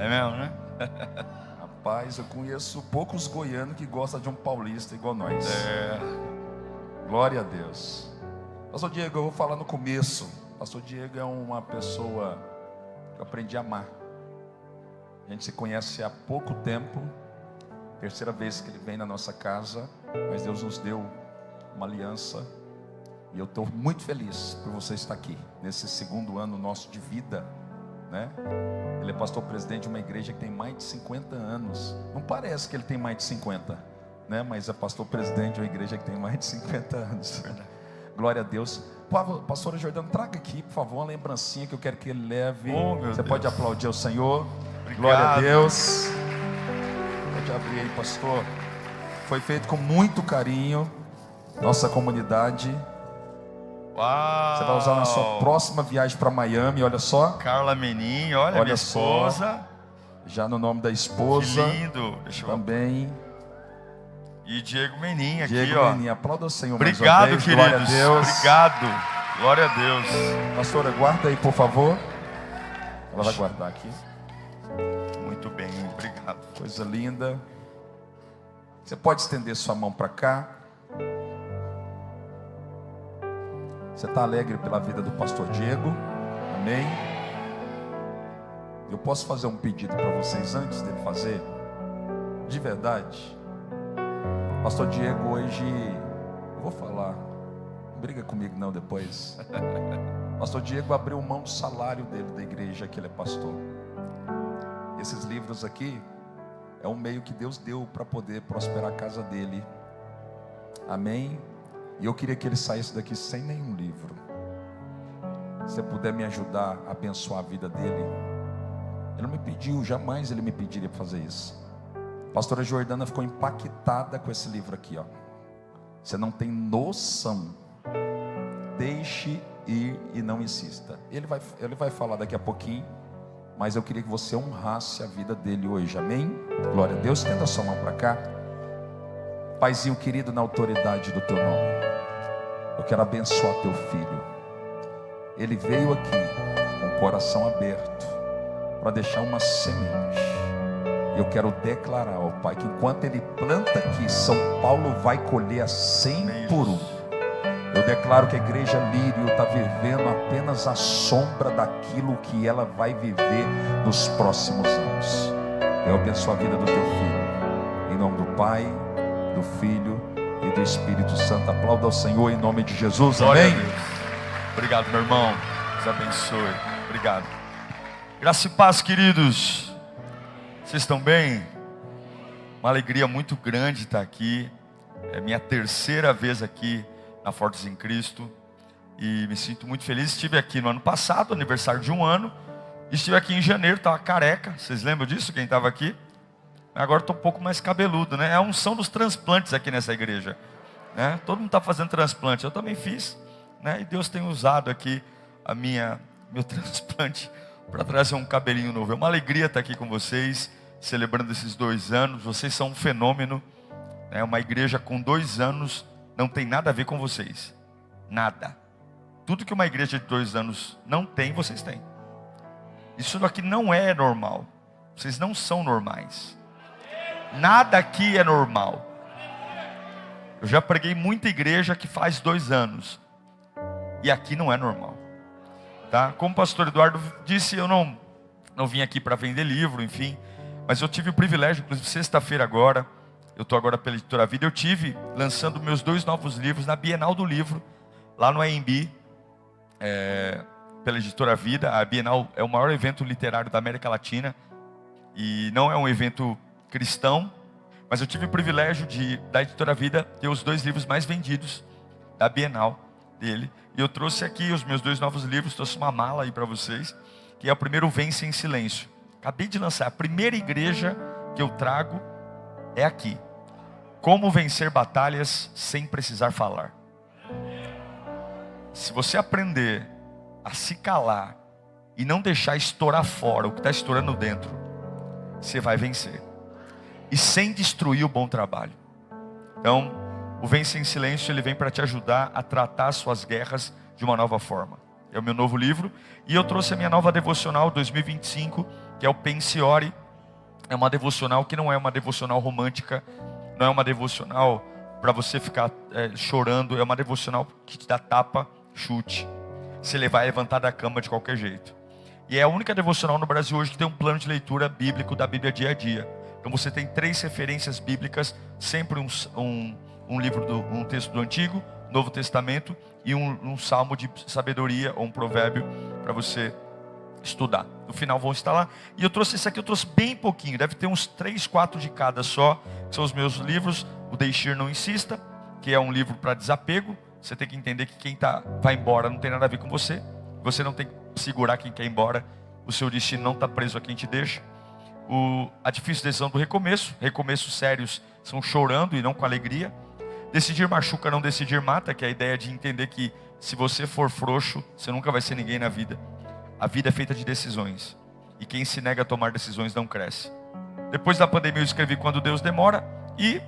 É mesmo, né? Rapaz, eu conheço poucos goianos que gostam de um paulista igual nós. Glória a Deus. Pastor Diego, eu vou falar no começo. Pastor Diego é uma pessoa que eu aprendi a amar. A gente se conhece há pouco tempo. Terceira vez que ele vem na nossa casa. Mas Deus nos deu uma aliança. E eu estou muito feliz por você estar aqui. Nesse segundo ano nosso de vida, né? Ele é pastor presidente de uma igreja que tem mais de 50 anos. Não parece que ele tem mais de 50, né? Mas é pastor presidente de uma igreja que tem mais de 50 anos. Glória a Deus. Pastora Jordana, traga aqui, por favor, uma lembrancinha que eu quero que ele leve. Você pode aplaudir ao Senhor. Obrigado. Glória a Deus. Pode abrir aí, pastor. Foi feito com muito carinho. Nossa comunidade. Uau. Você vai usar na sua próxima viagem para Miami, olha só. Carla Menin, olha minha esposa. Já no nome da esposa. Que lindo. Deixa eu também. E Diego Menin aqui, Diego ó. Menin, aplauda o Senhor. Obrigado, mais uma vez. queridos. Glória a Deus. Obrigado. Glória a Deus. Pastora, guarda aí, por favor. Ela vai guardar aqui. Muito bem, obrigado. Coisa linda. Você pode estender sua mão para cá. Você está alegre pela vida do pastor Diego? Amém? Eu posso fazer um pedido para vocês antes dele fazer? De verdade. Pastor Diego hoje, eu vou falar, não briga comigo não depois. Pastor Diego abriu mão do salário dele da igreja que ele é pastor. Esses livros aqui é um meio que Deus deu para poder prosperar a casa dele. Amém? E eu queria que ele saísse daqui sem nenhum livro. Se você puder me ajudar a abençoar a vida dele. Ele não me pediu, jamais ele me pediria para fazer isso. A pastora Jordana ficou impactada com esse livro aqui, ó. Você não tem noção. Deixe ir e não insista. Ele vai falar daqui a pouquinho. Mas eu queria que você honrasse a vida dele hoje, amém? Glória a Deus, estenda a sua mão para cá. Paizinho querido, na autoridade do teu nome, eu quero abençoar teu filho. Ele veio aqui com o coração aberto para deixar uma semente. Eu quero declarar, ó Pai, que enquanto ele planta aqui, São Paulo vai colher a 100 por 1. Eu declaro que a igreja Lírio está vivendo apenas a sombra daquilo que ela vai viver nos próximos anos. Eu abençoo a vida do teu filho, em nome do Pai, do Filho e do Espírito Santo. Aplauda ao Senhor em nome de Jesus, amém? Obrigado, meu irmão, Deus abençoe. Obrigado. Graça e paz, queridos. Vocês estão bem? Uma alegria muito grande estar aqui. É minha terceira vez aqui na Fortes em Cristo e me sinto muito feliz. Estive aqui no ano passado, aniversário de 1 ano. Estive aqui em janeiro, estava careca. Vocês lembram disso, quem estava aqui? Agora estou um pouco mais cabeludo, né? É a unção dos transplantes aqui nessa igreja, né? Todo mundo está fazendo transplante, eu também fiz, né? E Deus tem usado aqui meu transplante para trazer um cabelinho novo. É uma alegria estar aqui com vocês, celebrando esses 2 anos. Vocês são um fenômeno, né? Uma igreja com 2 anos não tem nada a ver com vocês, nada. Tudo que uma igreja de 2 anos não tem, vocês têm. Isso aqui não é normal. Vocês não são normais. Nada aqui é normal. Eu já preguei muita igreja que faz 2 anos e aqui não é normal, tá? Como o pastor Eduardo disse, eu não vim aqui para vender livro, enfim, mas eu tive o privilégio, inclusive sexta-feira agora, eu estou agora pela Editora Vida, eu tive lançando meus 2 novos livros na Bienal do Livro, lá no AMB, pela Editora Vida. A Bienal é o maior evento literário da América Latina e não é um evento cristão, mas eu tive o privilégio da Editora Vida ter os 2 livros mais vendidos da Bienal dele, e eu trouxe aqui os meus 2 novos livros, trouxe uma mala aí para vocês, que é o primeiro, Vence em Silêncio. Acabei de lançar, a primeira igreja que eu trago é aqui, Como Vencer Batalhas Sem Precisar Falar. Se você aprender a se calar e não deixar estourar fora o que está estourando dentro, você vai vencer. E sem destruir o bom trabalho. Então, o Vence em Silêncio, ele vem para te ajudar a tratar as suas guerras de uma nova forma. É o meu novo livro. E eu trouxe a minha nova devocional 2025, que é o Pense e Ore. É uma devocional que não é uma devocional romântica, não é uma devocional para você ficar chorando, é uma devocional que te dá tapa, chute. Você vai levantar da cama de qualquer jeito. E é a única devocional no Brasil hoje que tem um plano de leitura bíblico da Bíblia dia a dia. Então você tem 3 referências bíblicas, sempre um texto do Antigo, Novo Testamento e um salmo de sabedoria ou um provérbio para você estudar. No final vão estar lá. E eu trouxe esse aqui, eu trouxe bem pouquinho, deve ter uns 3, 4 de cada só, que são os meus livros. O Deixar Não Insista, que é um livro para desapego. Você tem que entender que quem vai embora não tem nada a ver com você. Você não tem que segurar quem quer ir embora. O seu destino não está preso a quem te deixa. A difícil decisão do recomeço. Recomeços sérios são chorando e não com alegria. Decidir machuca, não decidir mata, que é a ideia de entender que se você for frouxo, você nunca vai ser ninguém na vida. A vida é feita de decisões. E quem se nega a tomar decisões não cresce. Depois da pandemia eu escrevi Quando Deus Demora. E,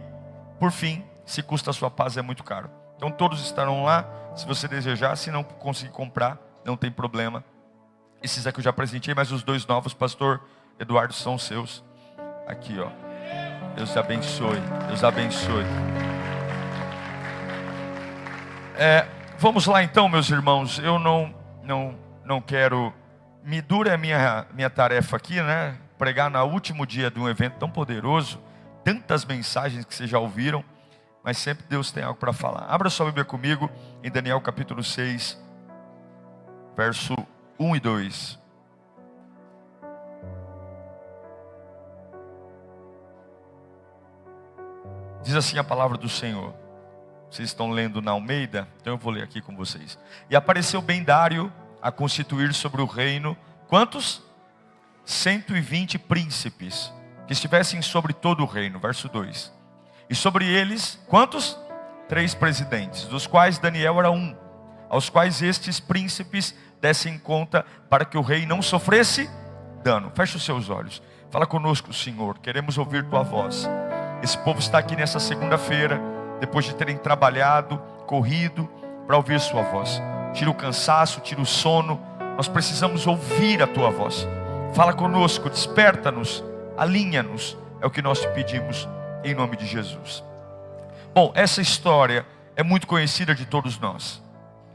por fim, Se Custa a Sua Paz é Muito Caro. Então todos estarão lá. Se você desejar, se não conseguir comprar, não tem problema. Esses aqui eu já presenteei, mas os 2 novos, pastor Eduardo, são seus. Aqui, ó. Deus te abençoe. Deus abençoe. Vamos lá então, meus irmãos. Eu não quero... Me dura a minha tarefa aqui, né? Pregar no último dia de um evento tão poderoso. Tantas mensagens que vocês já ouviram. Mas sempre Deus tem algo para falar. Abra sua Bíblia comigo em Daniel capítulo 6, verso 1 e 2. Diz assim a palavra do Senhor. Vocês estão lendo na Almeida, então eu vou ler aqui com vocês. E apareceu bem Dário a constituir sobre o reino, quantos? 120 príncipes, que estivessem sobre todo o reino, verso 2. E sobre eles, quantos? 3 presidentes, dos quais Daniel era um, aos quais estes príncipes dessem conta para que o rei não sofresse dano. Feche os seus olhos. Fala conosco, Senhor. Queremos ouvir tua voz. Esse povo está aqui nessa segunda-feira, depois de terem trabalhado, corrido, para ouvir sua voz. Tira o cansaço, tira o sono. Nós precisamos ouvir a tua voz. Fala conosco, desperta-nos, alinha-nos. É o que nós te pedimos, em nome de Jesus. Bom, essa história é muito conhecida de todos nós.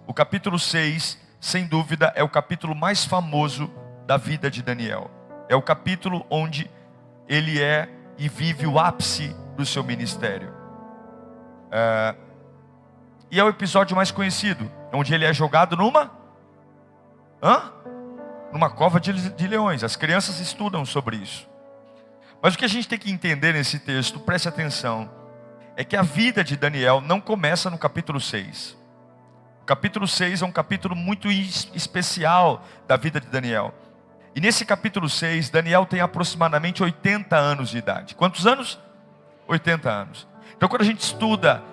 O capítulo 6, sem dúvida, é o capítulo mais famoso da vida de Daniel. É o capítulo onde ele é e vive o ápice do seu ministério. E é o episódio mais conhecido, onde ele é jogado numa cova de leões. As crianças estudam sobre isso. Mas o que a gente tem que entender nesse texto, preste atenção, é que a vida de Daniel não começa no capítulo 6. O capítulo 6 é um capítulo muito especial da vida de Daniel. E nesse capítulo 6, Daniel tem aproximadamente 80 anos de idade. Quantos anos? 80 anos. Então quando a gente estuda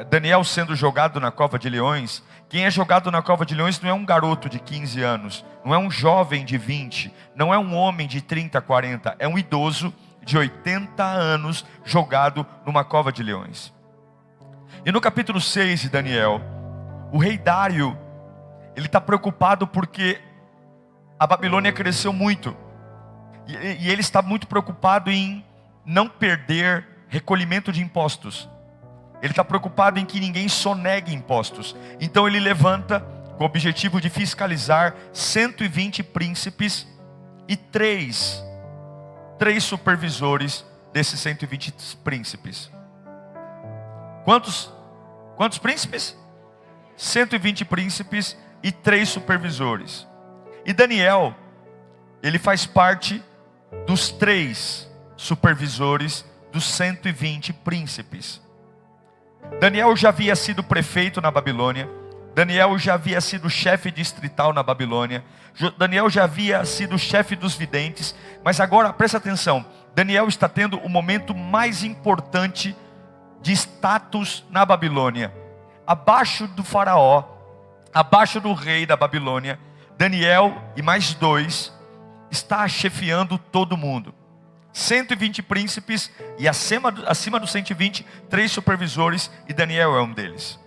Daniel sendo jogado na cova de leões, quem é jogado na cova de leões não é um garoto de 15 anos, não é um jovem de 20, não é um homem de 30, 40, é um idoso de 80 anos jogado numa cova de leões. E no capítulo 6 de Daniel, o rei Dário, ele está preocupado porque a Babilônia cresceu muito. E ele está muito preocupado em não perder recolhimento de impostos. Ele está preocupado em que ninguém sonegue impostos. Então ele levanta com o objetivo de fiscalizar 120 príncipes e três supervisores desses 120 príncipes. Quantos príncipes? 120 príncipes e 3 supervisores. E Daniel, ele faz parte dos 3 supervisores dos 120 príncipes. Daniel já havia sido prefeito na Babilônia. Daniel já havia sido chefe distrital na Babilônia. Daniel já havia sido chefe dos videntes. Mas agora, presta atenção, Daniel está tendo o momento mais importante de status na Babilônia. Abaixo do faraó, abaixo do rei da Babilônia, Daniel e mais 2 está chefiando todo mundo. 120 príncipes e acima dos 120, 3 supervisores, e Daniel é um deles.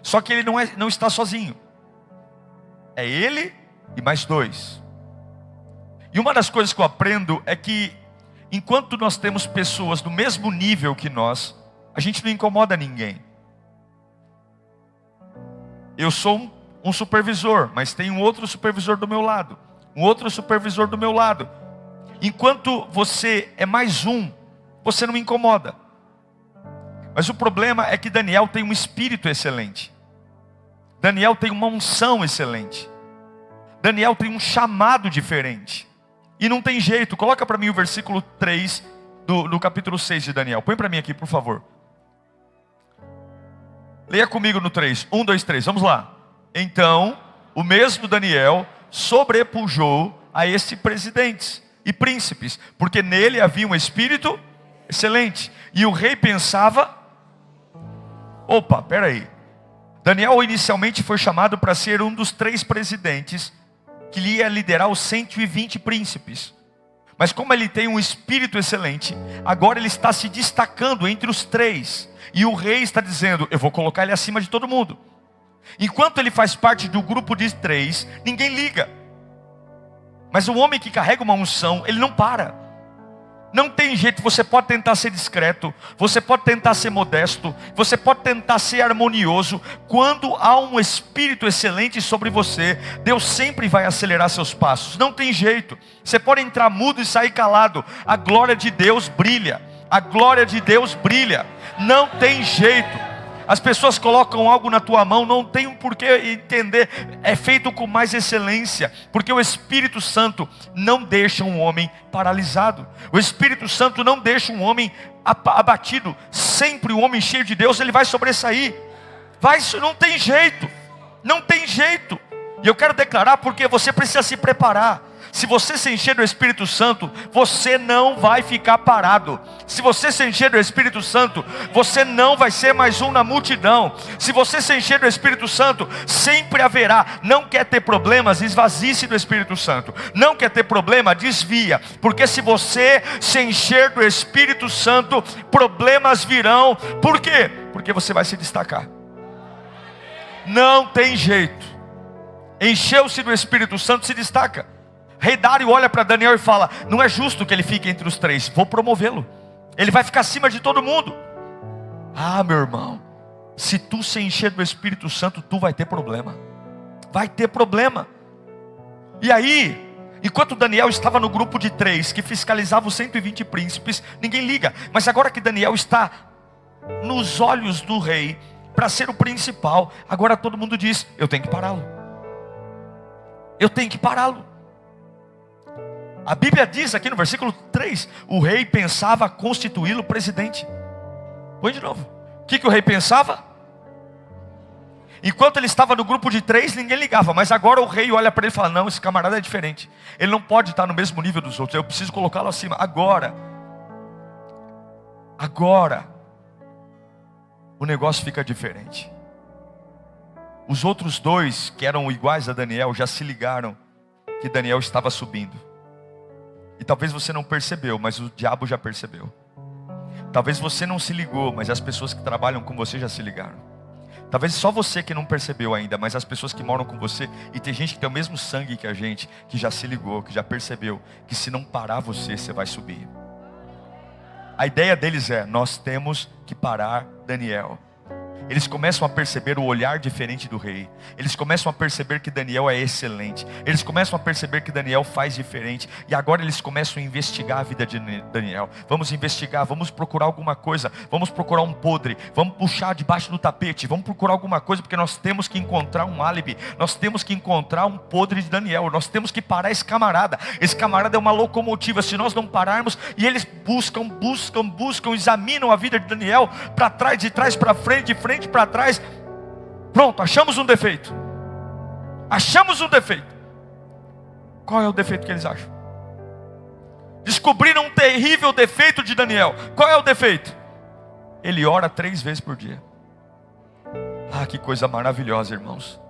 Só que ele não está sozinho. É ele e mais 2. E uma das coisas que eu aprendo é que, enquanto nós temos pessoas do mesmo nível que nós, a gente não incomoda ninguém. Eu sou um supervisor, mas tem um outro supervisor do meu lado, um outro supervisor do meu lado. Enquanto você é mais um, você não me incomoda. Mas o problema é que Daniel tem um espírito excelente. Daniel tem uma unção excelente. Daniel tem um chamado diferente. E não tem jeito. Coloca para mim o versículo 3 do capítulo 6 de Daniel. Põe para mim aqui, por favor. Leia comigo no 3. 1, 2, 3. Vamos lá. Então, o mesmo Daniel sobrepujou a estes presidentes e príncipes, porque nele havia um espírito excelente. E o rei pensava: opa, peraí. Daniel inicialmente foi chamado para ser um dos 3 presidentes que lhe ia liderar os 120 príncipes. Mas como ele tem um espírito excelente, agora ele está se destacando entre os 3. E o rei está dizendo: eu vou colocar ele acima de todo mundo. Enquanto ele faz parte do grupo de 3, ninguém liga. Mas o homem que carrega uma unção, ele não para. Não tem jeito. Você pode tentar ser discreto, você pode tentar ser modesto, você pode tentar ser harmonioso. Quando há um espírito excelente sobre você, Deus sempre vai acelerar seus passos. Não tem jeito. Você pode entrar mudo e sair calado, a glória de Deus brilha. A glória de Deus brilha. Não tem jeito. As pessoas colocam algo na tua mão, não tem um porquê entender. É feito com mais excelência, porque o Espírito Santo não deixa um homem paralisado. O Espírito Santo não deixa um homem abatido. Sempre o homem cheio de Deus, ele vai sobressair. Não tem jeito. Não tem jeito. E eu quero declarar, porque você precisa se preparar. Se você se encher do Espírito Santo, você não vai ficar parado. Se você se encher do Espírito Santo, você não vai ser mais um na multidão. Se você se encher do Espírito Santo, sempre haverá. Não quer ter problemas? Esvazie-se do Espírito Santo. Não quer ter problema? Desvia. Porque se você se encher do Espírito Santo, problemas virão. Por quê? Porque você vai se destacar. Não tem jeito. Encheu-se do Espírito Santo, se destaca. Rei Dário olha para Daniel e fala: não é justo que ele fique entre os 3, vou promovê-lo. Ele vai ficar acima de todo mundo. Ah, meu irmão, se tu se encher do Espírito Santo, tu vai ter problema. Vai ter problema. E aí, enquanto Daniel estava no grupo de 3, que fiscalizava os 120 príncipes, ninguém liga. Mas agora que Daniel está nos olhos do rei, para ser o principal, agora todo mundo diz: eu tenho que pará-lo. Eu tenho que pará-lo. A Bíblia diz aqui no versículo 3, o rei pensava constituí-lo presidente. Põe de novo. O que o rei pensava? Enquanto ele estava no grupo de 3, ninguém ligava. Mas agora o rei olha para ele e fala: não, esse camarada é diferente. Ele não pode estar no mesmo nível dos outros. Eu preciso colocá-lo acima. Agora, o negócio fica diferente. Os outros 2, que eram iguais a Daniel, já se ligaram que Daniel estava subindo. E talvez você não percebeu, mas o diabo já percebeu. Talvez você não se ligou, mas as pessoas que trabalham com você já se ligaram. Talvez só você que não percebeu ainda, mas as pessoas que moram com você, e tem gente que tem o mesmo sangue que a gente, que já se ligou, que já percebeu, que se não parar você vai subir. A ideia deles é: nós temos que parar Daniel. Eles começam a perceber o olhar diferente do rei. Eles começam a perceber que Daniel é excelente. Eles começam a perceber que Daniel faz diferente. E agora eles começam a investigar a vida de Daniel. Vamos investigar, vamos procurar alguma coisa. Vamos procurar um podre. Vamos puxar debaixo do tapete. Vamos procurar alguma coisa, porque nós temos que encontrar um álibi. Nós temos que encontrar um podre de Daniel. Nós temos que parar esse camarada. Esse camarada é uma locomotiva. Se nós não pararmos, e eles buscam, examinam a vida de Daniel, para trás, de trás para frente, de frente para trás. Pronto, achamos um defeito. Achamos um defeito. Qual é o defeito que eles acham? Descobriram um terrível defeito de Daniel. Qual é o defeito? Ele ora 3 vezes por dia. Ah, que coisa maravilhosa, irmãos.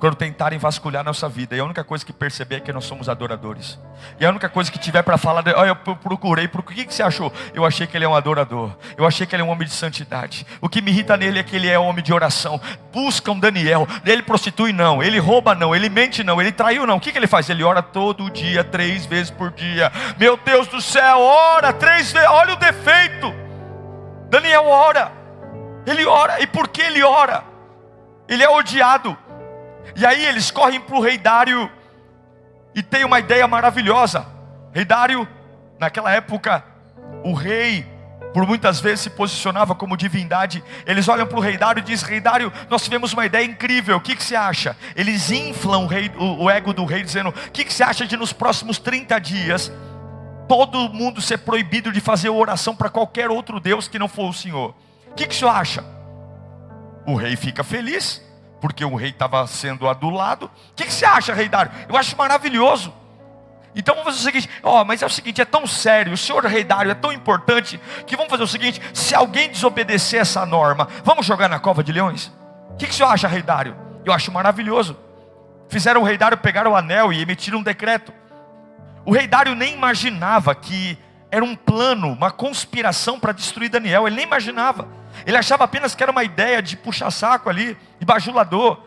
quando tentarem vasculhar nossa vida, e a única coisa que perceber é que nós somos adoradores. E a única coisa que tiver para falar, eu procurei, o que você achou? Eu achei que ele é um adorador, eu achei que ele é um homem de santidade. O que me irrita nele é que ele é um homem de oração. Buscam Daniel, ele prostitui não, ele rouba não, ele mente não, ele traiu não. O que ele faz? Ele ora todo dia, 3 vezes por dia. Meu Deus do céu, ora 3 vezes, olha o defeito. Daniel ora, ele ora, e por que ele ora? Ele é odiado. E aí eles correm para o rei Dário, e tem uma ideia maravilhosa. Rei Dário, naquela época, o rei, por muitas vezes se posicionava como divindade. Eles olham para o rei Dário e dizem: rei Dário, nós tivemos uma ideia incrível, o que você acha? Eles inflam o ego do rei, dizendo: o que você acha de nos próximos 30 dias, todo mundo ser proibido de fazer oração para qualquer outro Deus que não for o Senhor? O que o senhor acha? O rei fica feliz, porque o rei estava sendo adulado. O que você acha, rei Dário? Eu acho maravilhoso. Então vamos fazer o seguinte, mas é o seguinte, é tão sério, o senhor rei Dário é tão importante, que vamos fazer o seguinte: se alguém desobedecer essa norma, vamos jogar na cova de leões? O que o senhor acha, rei Dário? Eu acho maravilhoso. Fizeram o rei Dário pegar o anel e emitiram um decreto. O rei Dário nem imaginava que era um plano, uma conspiração para destruir Daniel. Ele nem imaginava. Ele achava apenas que era uma ideia de puxar saco ali, de bajulador.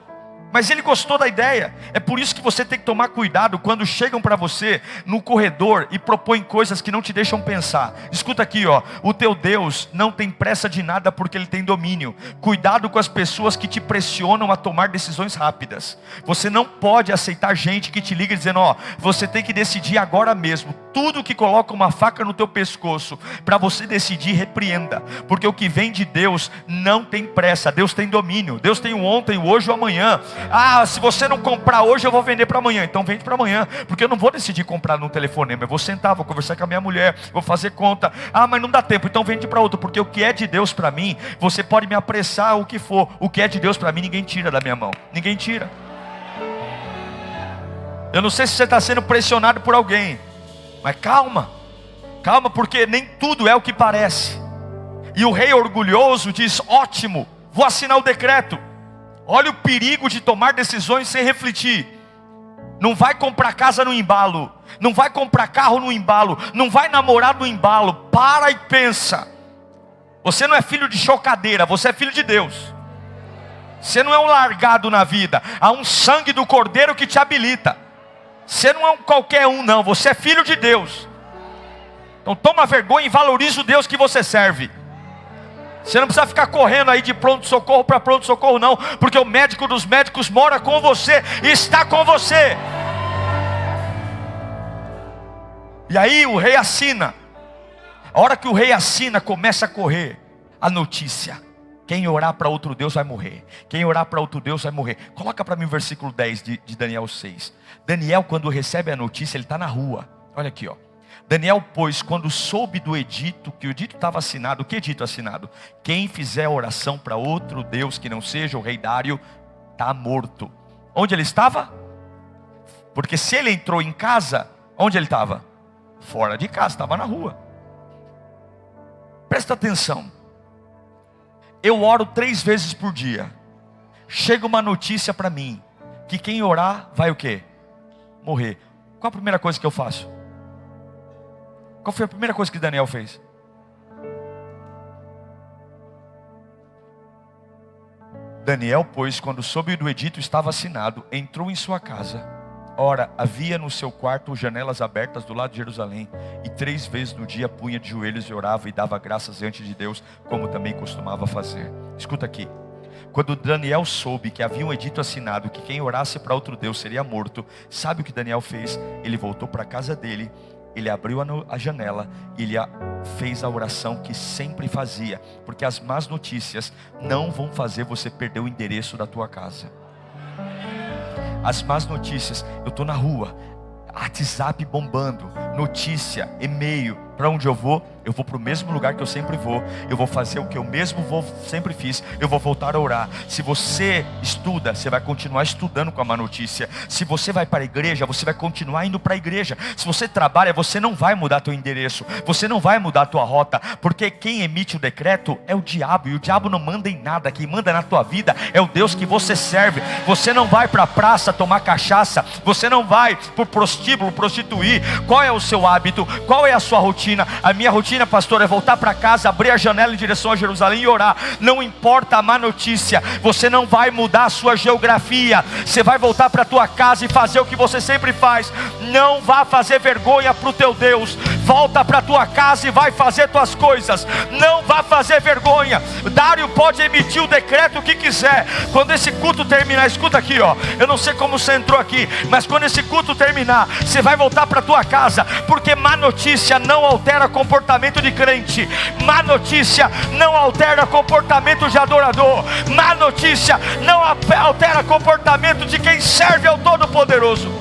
Mas ele gostou da ideia. É por isso que você tem que tomar cuidado quando chegam para você no corredor e propõem coisas que não te deixam pensar. Escuta aqui, o teu Deus não tem pressa de nada, porque Ele tem domínio. Cuidado com as pessoas que te pressionam a tomar decisões rápidas. Você não pode aceitar gente que te liga dizendo: você tem que decidir agora mesmo. Tudo que coloca uma faca no teu pescoço para você decidir, repreenda. Porque o que vem de Deus não tem pressa. Deus tem domínio. Deus tem o ontem, o hoje e o amanhã. Se você não comprar hoje, eu vou vender para amanhã. Então vende para amanhã, porque eu não vou decidir comprar no telefonema. Eu vou sentar, vou conversar com a minha mulher, vou fazer conta. Mas não dá tempo, então vende para outro. Porque o que é de Deus para mim, você pode me apressar o que for. O que é de Deus para mim, ninguém tira da minha mão. Ninguém tira. Eu não sei se você está sendo pressionado por alguém, mas calma, porque nem tudo é o que parece. E o rei orgulhoso diz: ótimo, vou assinar o decreto. Olha o perigo de tomar decisões sem refletir. Não vai comprar casa no embalo, não vai comprar carro no embalo, não vai namorar no embalo. Para e pensa. Você não é filho de chocadeira, você é filho de Deus. Você não é um largado na vida. Há um sangue do Cordeiro que te habilita. Você não é um qualquer um não, você é filho de Deus. Então toma vergonha e valoriza o Deus que você serve. Você não precisa ficar correndo aí de pronto-socorro para pronto-socorro não, porque o médico dos médicos mora com você, está com você. E aí o rei assina. A hora que o rei assina, começa a correr a notícia: quem orar para outro Deus vai morrer. Quem orar para outro Deus vai morrer. Coloca para mim o versículo 10 de Daniel 6. Daniel, quando recebe a notícia, ele está na rua. Olha aqui, Daniel, pois, quando soube do edito, que o edito estava assinado. Que edito assinado? Quem fizer oração para outro Deus que não seja o rei Dário, está morto. Onde ele estava? Porque se ele entrou em casa, onde ele estava? Fora de casa, estava na rua. Presta atenção. Eu oro 3 vezes por dia. Chega uma notícia para mim, que quem orar vai o quê? Morrer. Qual a primeira coisa que eu faço? Qual foi a primeira coisa que Daniel fez? Daniel, pois, quando soube do edito estava assinado, entrou em sua casa. Ora, havia no seu quarto janelas abertas do lado de Jerusalém, e 3 vezes no dia punha de joelhos e orava e dava graças diante de Deus, como também costumava fazer. Escuta aqui. Quando Daniel soube que havia um edito assinado, que quem orasse para outro Deus seria morto, sabe o que Daniel fez? Ele voltou para a casa dele, ele abriu a janela, e ele fez a oração que sempre fazia, porque as más notícias não vão fazer você perder o endereço da tua casa. As más notícias: eu estou na rua, WhatsApp bombando, notícia, e-mail. Para onde eu vou para o mesmo lugar que eu sempre vou. Eu vou fazer o que eu mesmo sempre fiz. Eu vou voltar a orar. Se você estuda, você vai continuar estudando com a má notícia. Se você vai para a igreja, você vai continuar indo para a igreja. Se você trabalha, você não vai mudar teu endereço. Você não vai mudar a tua rota. Porque quem emite o decreto é o diabo. E o diabo não manda em nada. Quem manda na tua vida é o Deus que você serve. Você não vai para a praça tomar cachaça. Você não vai para o prostíbulo prostituir. Qual é o seu hábito? Qual é a sua rotina? A minha rotina, pastor, é voltar para casa, abrir a janela em direção a Jerusalém e orar. Não importa a má notícia, você não vai mudar a sua geografia. Você vai voltar para a tua casa e fazer o que você sempre faz. Não vá fazer vergonha para o teu Deus. Volta para a tua casa e vai fazer tuas coisas. Não vá fazer vergonha. Dário pode emitir o decreto que quiser. Quando esse culto terminar, escuta aqui, ó. Eu não sei como você entrou aqui, mas quando esse culto terminar, você vai voltar para a tua casa, porque má notícia não altera comportamento de crente. Má notícia não altera comportamento de adorador. Má notícia não altera comportamento de quem serve ao Todo-Poderoso.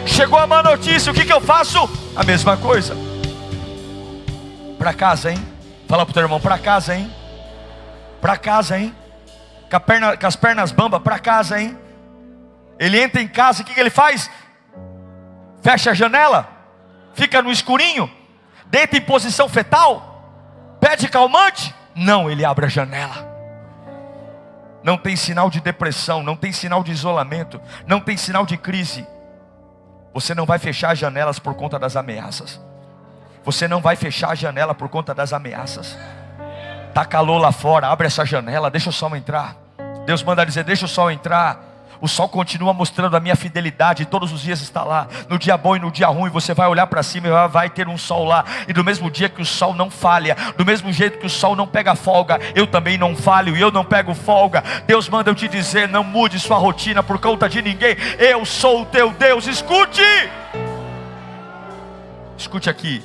Chegou a má notícia, o que eu faço? A mesma coisa. Para casa, hein? Fala pro teu irmão, para casa, hein? Para casa, hein? Com as pernas bambas, para casa, hein? Ele entra em casa, o que ele faz? Fecha a janela, fica no escurinho, deita em posição fetal, pede calmante? Não, ele abre a janela. Não tem sinal de depressão, não tem sinal de isolamento, não tem sinal de crise. Você não vai fechar as janelas por conta das ameaças. Você não vai fechar a janela por conta das ameaças. Tá calor lá fora, abre essa janela, deixa o sol entrar. Deus manda dizer, deixa o sol entrar. O sol continua mostrando a minha fidelidade, todos os dias está lá, no dia bom e no dia ruim. Você vai olhar para cima e vai ter um sol lá. E do mesmo dia que o sol não falha, do mesmo jeito que o sol não pega folga, eu também não falho e eu não pego folga. Deus manda eu te dizer, não mude sua rotina por conta de ninguém. Eu sou o teu Deus. Escute aqui.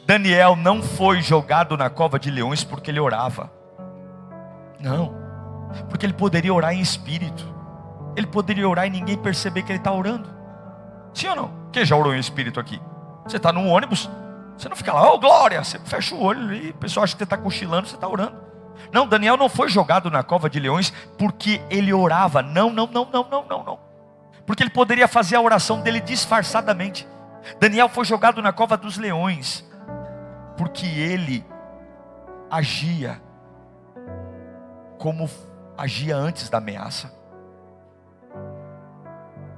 Daniel não foi jogado na cova de leões porque ele orava. Não, porque ele poderia orar em espírito. Ele poderia orar e ninguém perceber que ele está orando. Sim ou não? Quem já orou em espírito aqui? Você está num ônibus, você não fica lá, oh glória, você fecha o olho e o pessoal acha que você está cochilando, você está orando. Não, Daniel não foi jogado na cova de leões porque ele orava. Não. Porque ele poderia fazer a oração dele disfarçadamente. Daniel foi jogado na cova dos leões porque ele agia como agia antes da ameaça.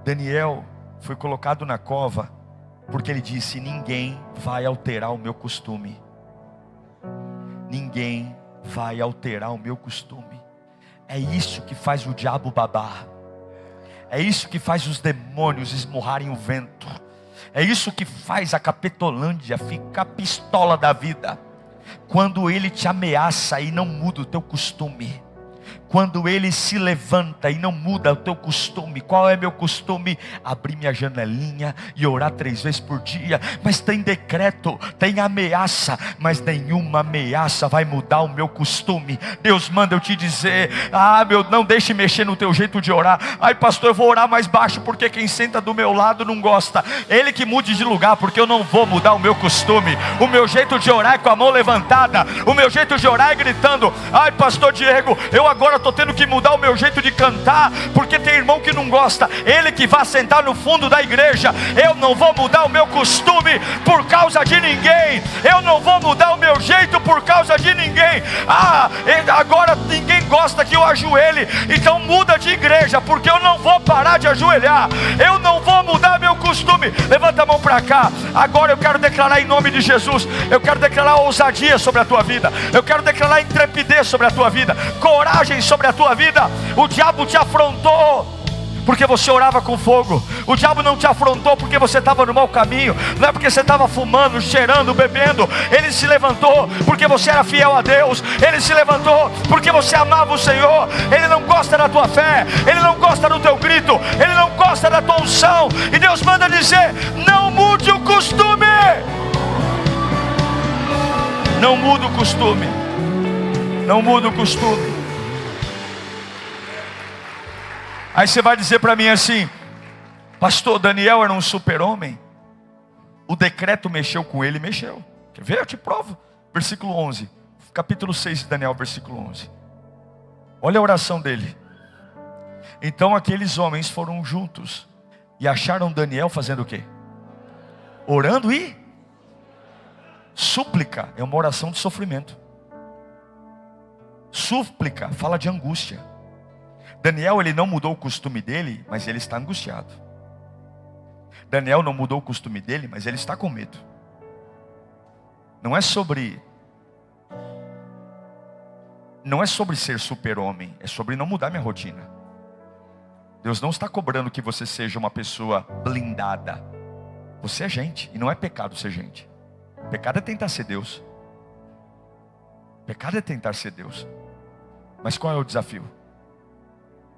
Daniel foi colocado na cova porque ele disse, ninguém vai alterar o meu costume. Ninguém vai alterar o meu costume. É isso que faz o diabo babar. É isso que faz os demônios esmurrarem o vento. É isso que faz a Capetolândia ficar pistola da vida. Quando ele te ameaça e não muda o teu costume. Quando ele se levanta e não muda o teu costume. Qual é meu costume? Abrir minha janelinha e orar 3 vezes por dia. Mas tem decreto, tem ameaça, mas nenhuma ameaça vai mudar o meu costume. Deus manda eu te dizer, não deixe mexer no teu jeito de orar. Ai pastor, eu vou orar mais baixo porque quem senta do meu lado não gosta. Ele que mude de lugar, porque eu não vou mudar o meu costume. O meu jeito de orar é com a mão levantada. O meu jeito de orar é gritando. Ai pastor Diego, eu agora estou tendo que mudar o meu jeito de cantar, porque tem irmão que não gosta. Ele que vai sentar no fundo da igreja. Eu não vou mudar o meu costume por causa de ninguém. Eu não vou mudar o meu jeito por causa de ninguém. Agora ninguém gosta que eu ajoelhe, então muda de igreja, porque eu não vou parar de ajoelhar. Eu não vou mudar meu costume. Levanta a mão para cá. Agora eu quero declarar em nome de Jesus. Eu quero declarar ousadia sobre a tua vida. Eu quero declarar intrepidez sobre a tua vida, coragem sobre a tua vida. O diabo te afrontou porque você orava com fogo. O diabo não te afrontou porque você estava no mau caminho. Não é porque você estava fumando, cheirando, bebendo. Ele se levantou porque você era fiel a Deus. Ele se levantou porque você amava o Senhor. Ele não gosta da tua fé, ele não gosta do teu grito, ele não gosta da tua unção. E Deus manda dizer, não mude o costume. Não muda o costume. Não muda o costume. Aí você vai dizer para mim assim, pastor, Daniel era um super-homem? o decreto mexeu com ele, mexeu. Quer ver? Eu te provo. Versículo 11. Capítulo 6 de Daniel, versículo 11. Olha a oração dele. Então aqueles homens foram juntos e acharam Daniel fazendo o quê? Orando e súplica. É uma oração de sofrimento. Súplica fala de angústia. Daniel, ele não mudou o costume dele, mas ele está angustiado. Daniel não mudou o costume dele, mas ele está com medo. Não é sobre ser super-homem, é sobre não mudar minha rotina. Deus não está cobrando que você seja uma pessoa blindada. Você é gente, e não é pecado ser gente. Pecado é tentar ser Deus. Pecado é tentar ser Deus. Mas qual é o desafio?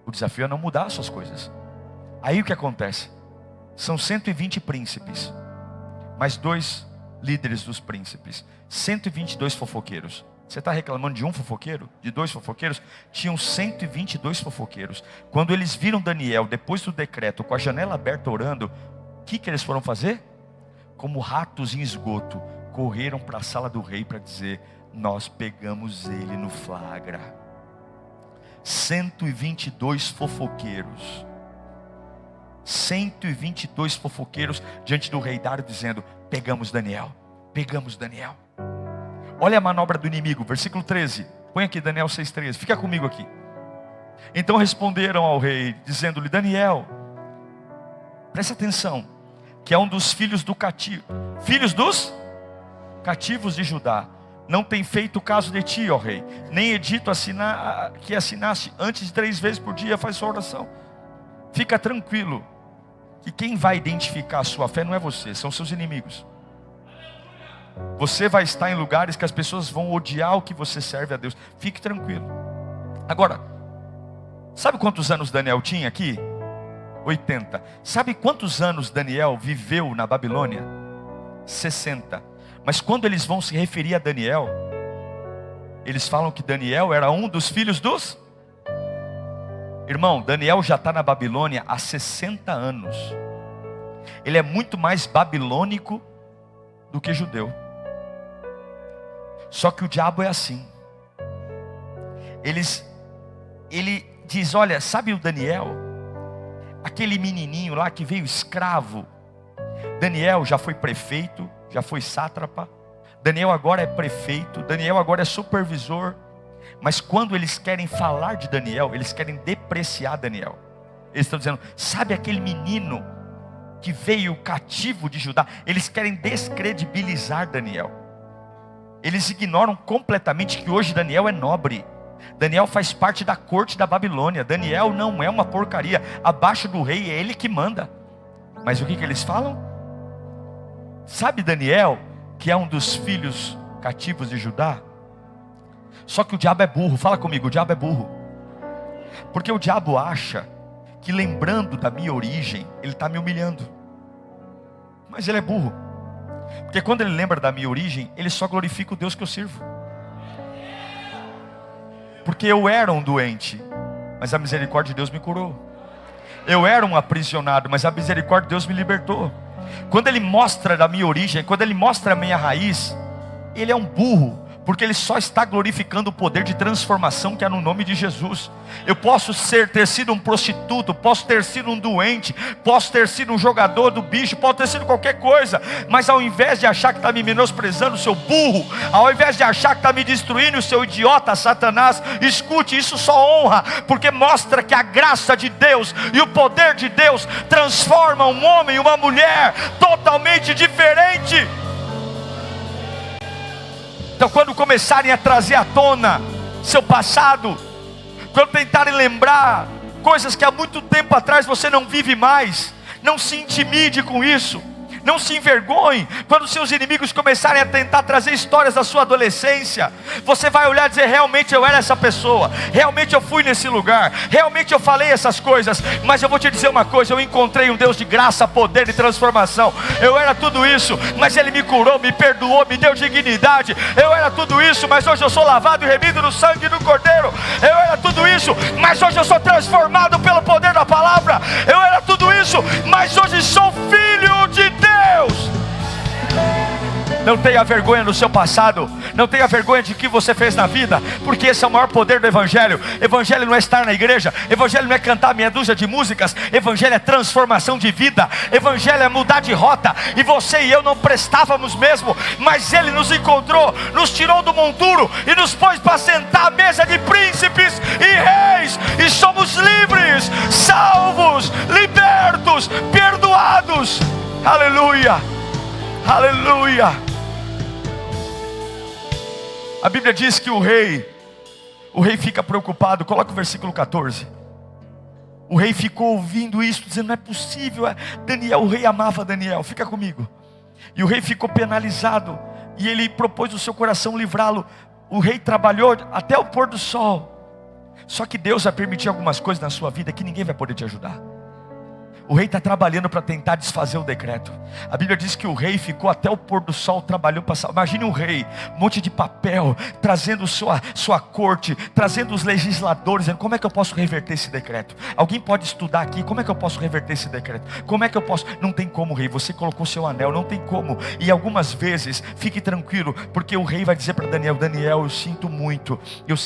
O desafio é não mudar as suas coisas. Aí o que acontece? São 120 príncipes, mais 2 líderes dos príncipes, 122 fofoqueiros. Você está reclamando de um fofoqueiro? De 2 fofoqueiros? Tinham 122 fofoqueiros. Quando eles viram Daniel, depois do decreto, com a janela aberta orando, o que eles foram fazer? Como ratos em esgoto, correram para a sala do rei para dizer: nós pegamos ele no flagra. 122 fofoqueiros. 122 fofoqueiros diante do rei Dário dizendo: pegamos Daniel, pegamos Daniel. Olha a manobra do inimigo, versículo 13. Põe aqui Daniel 6,13, fica comigo aqui. Então responderam ao rei, dizendo-lhe: Daniel, presta atenção, que é um dos filhos do cativo, filhos dos cativos de Judá, não tem feito caso de ti, ó rei, nem edito que assinaste antes de 3 vezes por dia, faz sua oração. Fica tranquilo, que quem vai identificar a sua fé não é você, são seus inimigos. Você vai estar em lugares que as pessoas vão odiar o que você serve a Deus. Fique tranquilo. Agora, sabe quantos anos Daniel tinha aqui? 80. Sabe quantos anos Daniel viveu na Babilônia? 60. Mas quando eles vão se referir a Daniel, eles falam que Daniel era um dos filhos dos... Irmão, Daniel já está na Babilônia há 60 anos. Ele é muito mais babilônico do que judeu. Só que o diabo é assim. Ele diz: olha, sabe o Daniel? Aquele menininho lá que veio escravo. Daniel já foi prefeito, já foi sátrapa. Daniel agora é prefeito. Daniel agora é supervisor. Mas quando eles querem falar de Daniel, eles querem depreciar Daniel. Eles estão dizendo: sabe aquele menino que veio cativo de Judá? Eles querem descredibilizar Daniel. Eles ignoram completamente que hoje Daniel é nobre. Daniel faz parte da corte da Babilônia. Daniel não é uma porcaria. Abaixo do rei é ele que manda. Mas o que eles falam? Sabe Daniel, que é um dos filhos cativos de Judá? Só que o diabo é burro. Fala comigo, o diabo é burro. Porque o diabo acha que lembrando da minha origem, ele está me humilhando. Mas ele é burro. Porque quando ele lembra da minha origem, ele só glorifica o Deus que eu sirvo. Porque eu era um doente, mas a misericórdia de Deus me curou. Eu era um aprisionado, mas a misericórdia de Deus me libertou. Quando ele mostra da minha origem, quando ele mostra a minha raiz, ele é um burro. Porque ele só está glorificando o poder de transformação que há no nome de Jesus. Eu posso ter sido um prostituto, posso ter sido um doente, posso ter sido um jogador do bicho, posso ter sido qualquer coisa. Mas ao invés de achar que está me menosprezando, seu burro, ao invés de achar que está me destruindo, seu idiota, Satanás, escute, isso só honra, porque mostra que a graça de Deus e o poder de Deus transforma um homem e uma mulher totalmente diferente. Então quando começarem a trazer à tona seu passado, quando tentarem lembrar coisas que há muito tempo atrás você não vive mais, não se intimide com isso. Não se envergonhe. Quando seus inimigos começarem a tentar trazer histórias da sua adolescência, você vai olhar e dizer: realmente eu era essa pessoa, realmente eu fui nesse lugar, realmente eu falei essas coisas. Mas eu vou te dizer uma coisa: eu encontrei um Deus de graça, poder e transformação. Eu era tudo isso, mas Ele me curou, me perdoou, me deu dignidade. Eu era tudo isso, mas hoje eu sou lavado e remido no sangue do Cordeiro. Eu era tudo isso, mas hoje eu sou transformado pelo poder da palavra. Eu era tudo isso, mas hoje sou filho de Deus. Não tenha vergonha do seu passado. Não tenha vergonha de que você fez na vida, porque esse é o maior poder do Evangelho. Evangelho não é estar na igreja. Evangelho não é cantar meia dúzia de músicas. Evangelho é transformação de vida. Evangelho é mudar de rota. E você e eu não prestávamos mesmo, mas Ele nos encontrou, nos tirou do monturo e nos pôs para sentar à mesa de príncipes e reis. E somos livres, salvos, libertos, perdoados. Aleluia, aleluia. A Bíblia diz que o rei fica preocupado. Coloca o versículo 14. O rei ficou ouvindo isso, dizendo: não é possível, Daniel. O rei amava Daniel, fica comigo. E o rei ficou penalizado, e ele propôs no seu coração livrá-lo. O rei trabalhou até o pôr do sol. Só que Deus vai permitir algumas coisas na sua vida que ninguém vai poder te ajudar. O rei está trabalhando para tentar desfazer o decreto. A Bíblia diz que o rei ficou até o pôr do sol, trabalhou para... Imagine um rei, um monte de papel, trazendo sua corte, trazendo os legisladores, dizendo: como é que eu posso reverter esse decreto? Alguém pode estudar aqui, como é que eu posso reverter esse decreto? Como é que eu posso? Não tem como, rei, você colocou seu anel, não tem como. E algumas vezes, fique tranquilo, porque o rei vai dizer para Daniel: Daniel, eu sinto muito, eu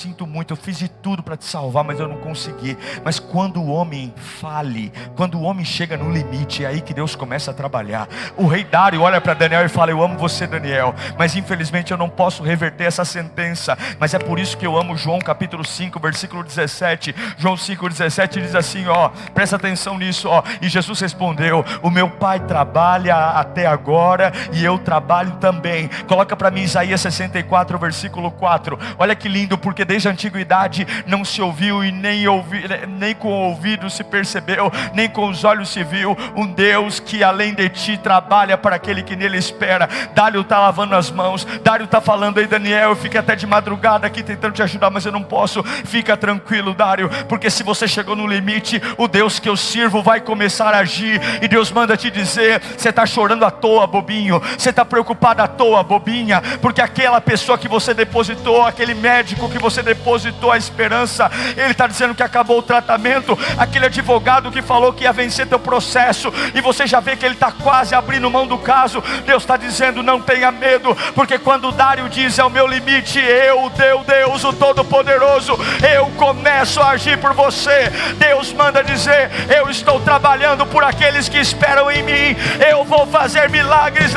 fiz de tudo para te salvar, mas eu não consegui. Mas quando o homem fale, quando o homem chega no limite, é aí que Deus começa a trabalhar. O rei Dário olha para Daniel e fala: eu amo você, Daniel, mas infelizmente eu não posso reverter essa sentença. Mas é por isso que eu amo João capítulo 5, versículo 17. João 5,17 diz assim, presta atenção nisso, e Jesus respondeu: o meu pai trabalha até agora e eu trabalho também. Coloca para mim Isaías 64, versículo 4. Olha que lindo, porque desde a antiguidade não se ouviu e nem com o ouvido se percebeu, nem com os olhos se viu, um Deus que além de ti trabalha para aquele que nele espera. Dário está lavando as mãos. Dário está falando: ei Daniel, eu fiquei até de madrugada aqui tentando te ajudar, mas eu não posso. Fica tranquilo, Dário, porque se você chegou no limite, o Deus que eu sirvo vai começar a agir. E Deus manda te dizer: você está chorando à toa, bobinho. Você está preocupado à toa, bobinha, porque aquela pessoa que você depositou, aquele médico que você depositou a esperança, ele está dizendo que acabou o tratamento. Aquele advogado que falou que ia vencer teu processo, e você já vê que ele está quase abrindo mão do caso. Deus está dizendo: não tenha medo, porque quando Dário diz: é o meu limite, eu, teu Deus, o Todo-Poderoso, eu começo a agir por você. Deus manda dizer: eu estou trabalhando por aqueles que esperam em mim. Eu vou fazer milagres.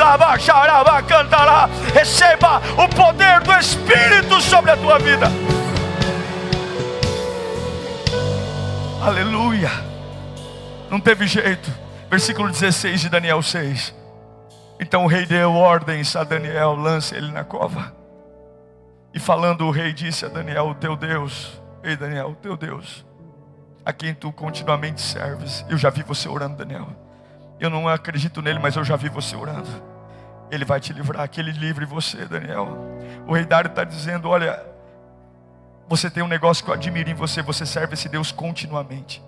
Receba o poder do Espírito sobre a tua vida. Aleluia. Não teve jeito. Versículo 16 de Daniel 6. Então o rei deu ordens a Daniel: lance ele na cova. E falando, o rei disse a Daniel: o teu Deus, ei Daniel, o teu Deus, a quem tu continuamente serves, eu já vi você orando, Daniel. Eu não acredito nele, mas eu já vi você orando. Ele vai te livrar, que ele livre você, Daniel. O rei Dário está dizendo: olha, você tem um negócio que eu admiro em você. Você serve esse Deus continuamente.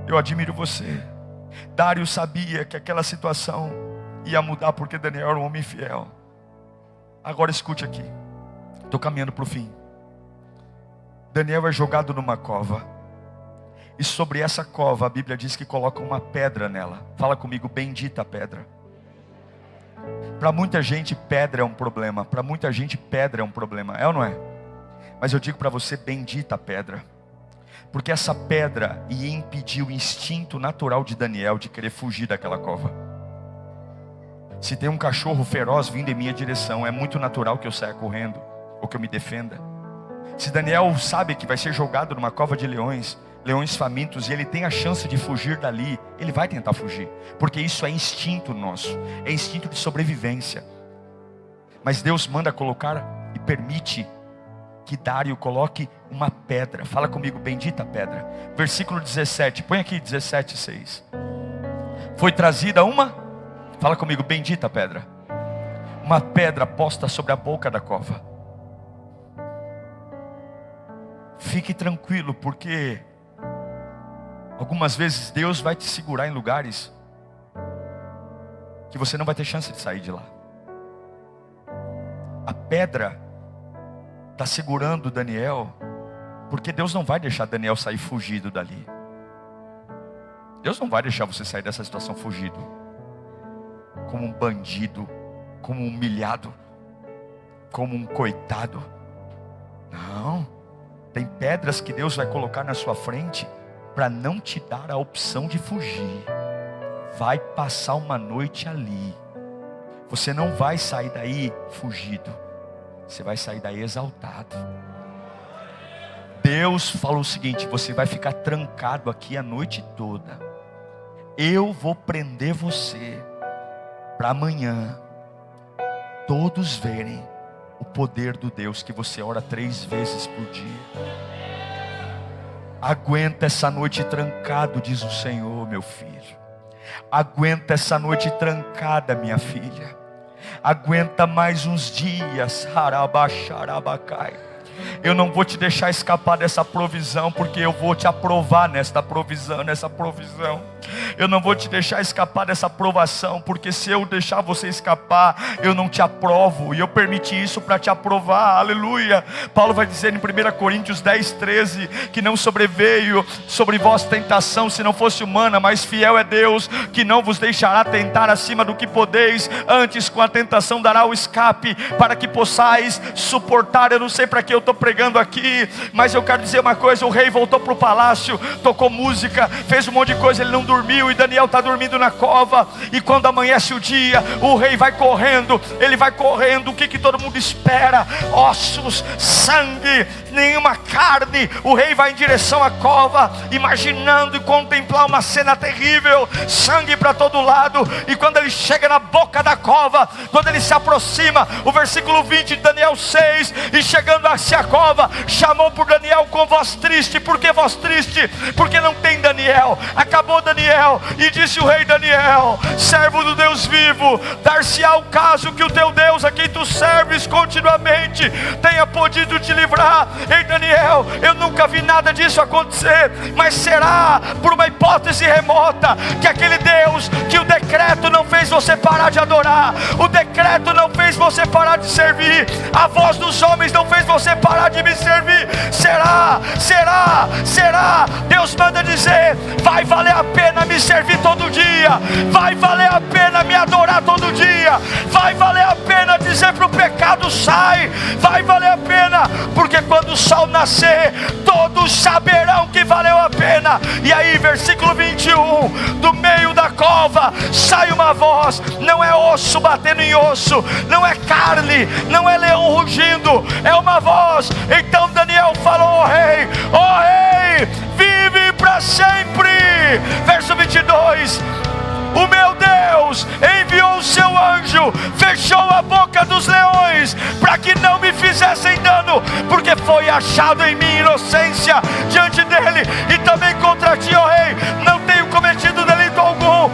Eu admiro você. Dário sabia que aquela situação ia mudar, porque Daniel era um homem fiel. Agora escute aqui, estou caminhando para o fim. Daniel é jogado numa cova, e sobre essa cova a Bíblia diz que coloca uma pedra nela. Fala comigo: bendita pedra. Para muita gente pedra é um problema. Para muita gente pedra é um problema, é ou não é? Mas eu digo para você: bendita pedra. Porque essa pedra ia impedir o instinto natural de Daniel de querer fugir daquela cova. Se tem um cachorro feroz vindo em minha direção, é muito natural que eu saia correndo, ou que eu me defenda. Se Daniel sabe que vai ser jogado numa cova de leões, leões famintos, e ele tem a chance de fugir dali, ele vai tentar fugir, porque isso é instinto nosso, é instinto de sobrevivência. Mas Deus manda colocar e permite que Dário coloque uma pedra. Fala comigo: bendita pedra. Versículo 17, põe aqui 17:6. Foi trazida uma, fala comigo: bendita pedra. Uma pedra posta sobre a boca da cova. Fique tranquilo, porque algumas vezes Deus vai te segurar em lugares que você não vai ter chance de sair de lá. A pedra está segurando Daniel, porque Deus não vai deixar Daniel sair fugido dali. Deus não vai deixar você sair dessa situação fugido, como um bandido, como um humilhado, como um coitado. Não, tem pedras que Deus vai colocar na sua frente para não te dar a opção de fugir. Vai passar uma noite ali. Você não vai sair daí fugido, você vai sair daí exaltado. Deus falou o seguinte: você vai ficar trancado aqui a noite toda. Eu vou prender você para amanhã todos verem o poder do Deus que você ora 3 vezes por dia. Aguenta essa noite trancado, diz o Senhor, meu filho. Aguenta essa noite trancada, minha filha. Aguenta mais uns dias. Harabaxarabacai. Eu não vou te deixar escapar dessa provisão, porque eu vou te aprovar nessa provisão. Eu não vou te deixar escapar dessa aprovação, porque se eu deixar você escapar, eu não te aprovo, e eu permiti isso para te aprovar. Aleluia. Paulo vai dizer em 1 Coríntios 10:13, que não sobreveio sobre vós tentação, se não fosse humana, mas fiel é Deus, que não vos deixará tentar acima do que podeis, antes com a tentação dará o escape, para que possais suportar. Eu não sei para que eu estou pregando aqui, mas eu quero dizer uma coisa: o rei voltou para o palácio, tocou música, fez um monte de coisa, ele não dormiu, e Daniel está dormindo na cova. E quando amanhece o dia, o rei vai correndo, ele vai correndo. O que todo mundo espera? Ossos, sangue, nenhuma carne. O rei vai em direção à cova, imaginando e contemplar uma cena terrível, sangue para todo lado. E quando ele chega na boca da cova, quando ele se aproxima, o versículo 20 de Daniel 6, e chegando-se à cova, chamou por Daniel com voz triste. Por que voz triste? Porque não tem Daniel. Acabou Daniel. E disse o rei: Daniel, servo do Deus vivo, dar-se-á o caso que o teu Deus, a quem tu serves continuamente, tenha podido te livrar. Ei, Daniel, eu nunca vi nada disso acontecer, mas será por uma hipótese remota que aquele Deus, que o decreto não fez você parar de adorar, o decreto não fez você parar de servir, a voz dos homens não fez você parar de me servir? Será? Deus manda dizer: vai valer a pena me servir todo dia, vai valer a pena me adorar todo dia, vai valer a pena dizer para o pecado: sai, vai valer a pena, porque quando o sol nascer, todos saberão que valeu a pena. E aí, versículo 21, do meio da cova sai uma voz, não é osso batendo em osso, não é carne, não é leão rugindo, é uma voz. Então Daniel falou: ó rei, vive para sempre. Verso 22, o meu Deus enviou o seu anjo, fechou a boca dos leões, para que não me fizessem dano, porque foi achado em mim inocência diante dele, e também contra ti, ó rei, não tenho cometido delito algum.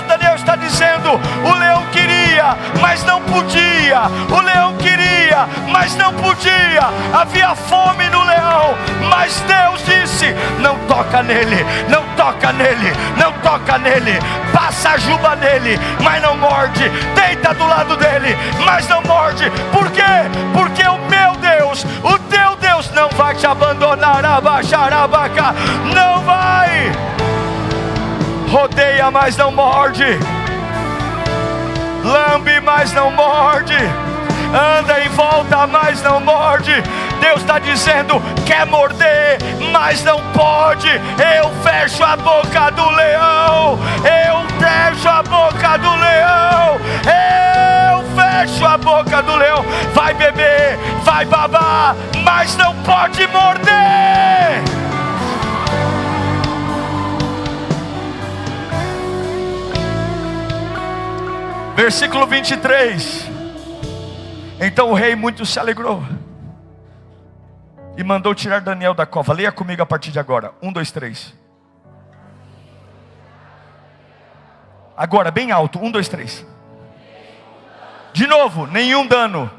Daniel está dizendo: o leão queria, mas não podia. O leão queria, mas não podia. Havia fome no leão, mas Deus disse: não toca nele, não toca nele, não toca nele. Passa a juba nele, mas não morde. Deita do lado dele, mas não morde. Por quê? Porque o meu Deus, o teu Deus, não vai te abandonar. Abaixarabaca, não vai. Rodeia, mas não morde. Lambe, mas não morde. Anda em volta, mas não morde. Deus está dizendo: quer morder, mas não pode. Eu fecho a boca do leão. Eu fecho a boca do leão. Eu fecho a boca do leão. Vai beber, vai babar, mas não pode morder. Versículo 23. Então o rei muito se alegrou e mandou tirar Daniel da cova. Leia comigo a partir de agora. 1, 2, 3. Agora, bem alto. 1, 2, 3. De novo. Nenhum dano.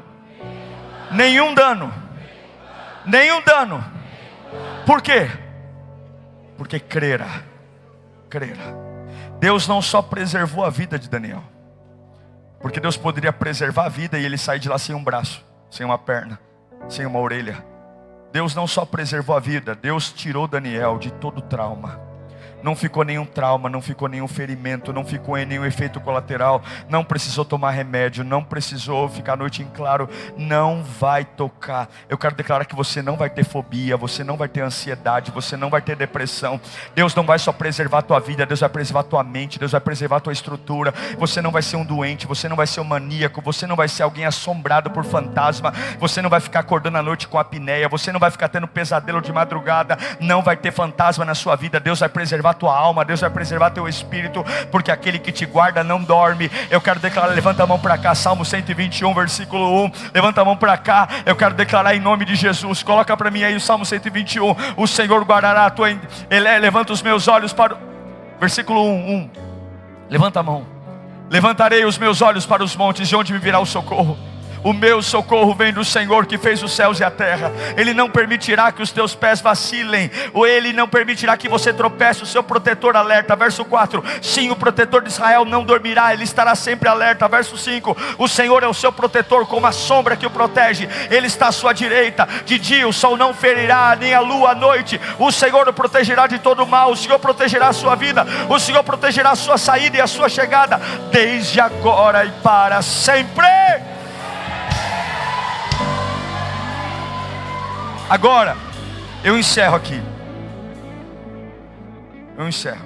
Nenhum dano. Nenhum dano. Por quê? Porque crera. Deus não só preservou a vida de Daniel, porque Deus poderia preservar a vida e ele sair de lá sem um braço, sem uma perna, sem uma orelha. Deus não só preservou a vida, Deus tirou Daniel de todo trauma. Não ficou nenhum trauma, não ficou nenhum ferimento, não ficou nenhum efeito colateral, não precisou tomar remédio, não precisou ficar a noite em claro, não vai tocar. Eu quero declarar que você não vai ter fobia, você não vai ter ansiedade, você não vai ter depressão. Deus não vai só preservar a tua vida, Deus vai preservar a tua mente, Deus vai preservar a tua estrutura. Você não vai ser um doente, você não vai ser um maníaco, você não vai ser alguém assombrado por fantasma, você não vai ficar acordando à noite com apneia, você não vai ficar tendo pesadelo de madrugada, não vai ter fantasma na sua vida. Deus vai preservar tua alma, Deus vai preservar teu espírito, porque aquele que te guarda não dorme. Eu quero declarar, levanta a mão para cá, Salmo 121, versículo 1, levanta a mão para cá, eu quero declarar em nome de Jesus, coloca para mim aí o Salmo 121, o Senhor guardará a tua, levanta os meus olhos para o, versículo 1, levanta a mão, levantarei os meus olhos para os montes, de onde me virá o socorro? O meu socorro vem do Senhor que fez os céus e a terra. Ele não permitirá que os teus pés vacilem, ou Ele não permitirá que você tropece. O seu protetor alerta. Verso 4, sim, o protetor de Israel não dormirá, Ele estará sempre alerta. Verso 5, o Senhor é o seu protetor, como a sombra que o protege. Ele está à sua direita, de dia o sol não ferirá, nem a lua à noite. O Senhor o protegerá de todo mal. O Senhor protegerá a sua vida, o Senhor protegerá a sua saída e a sua chegada, desde agora e para sempre. Agora, eu encerro aqui. Eu encerro.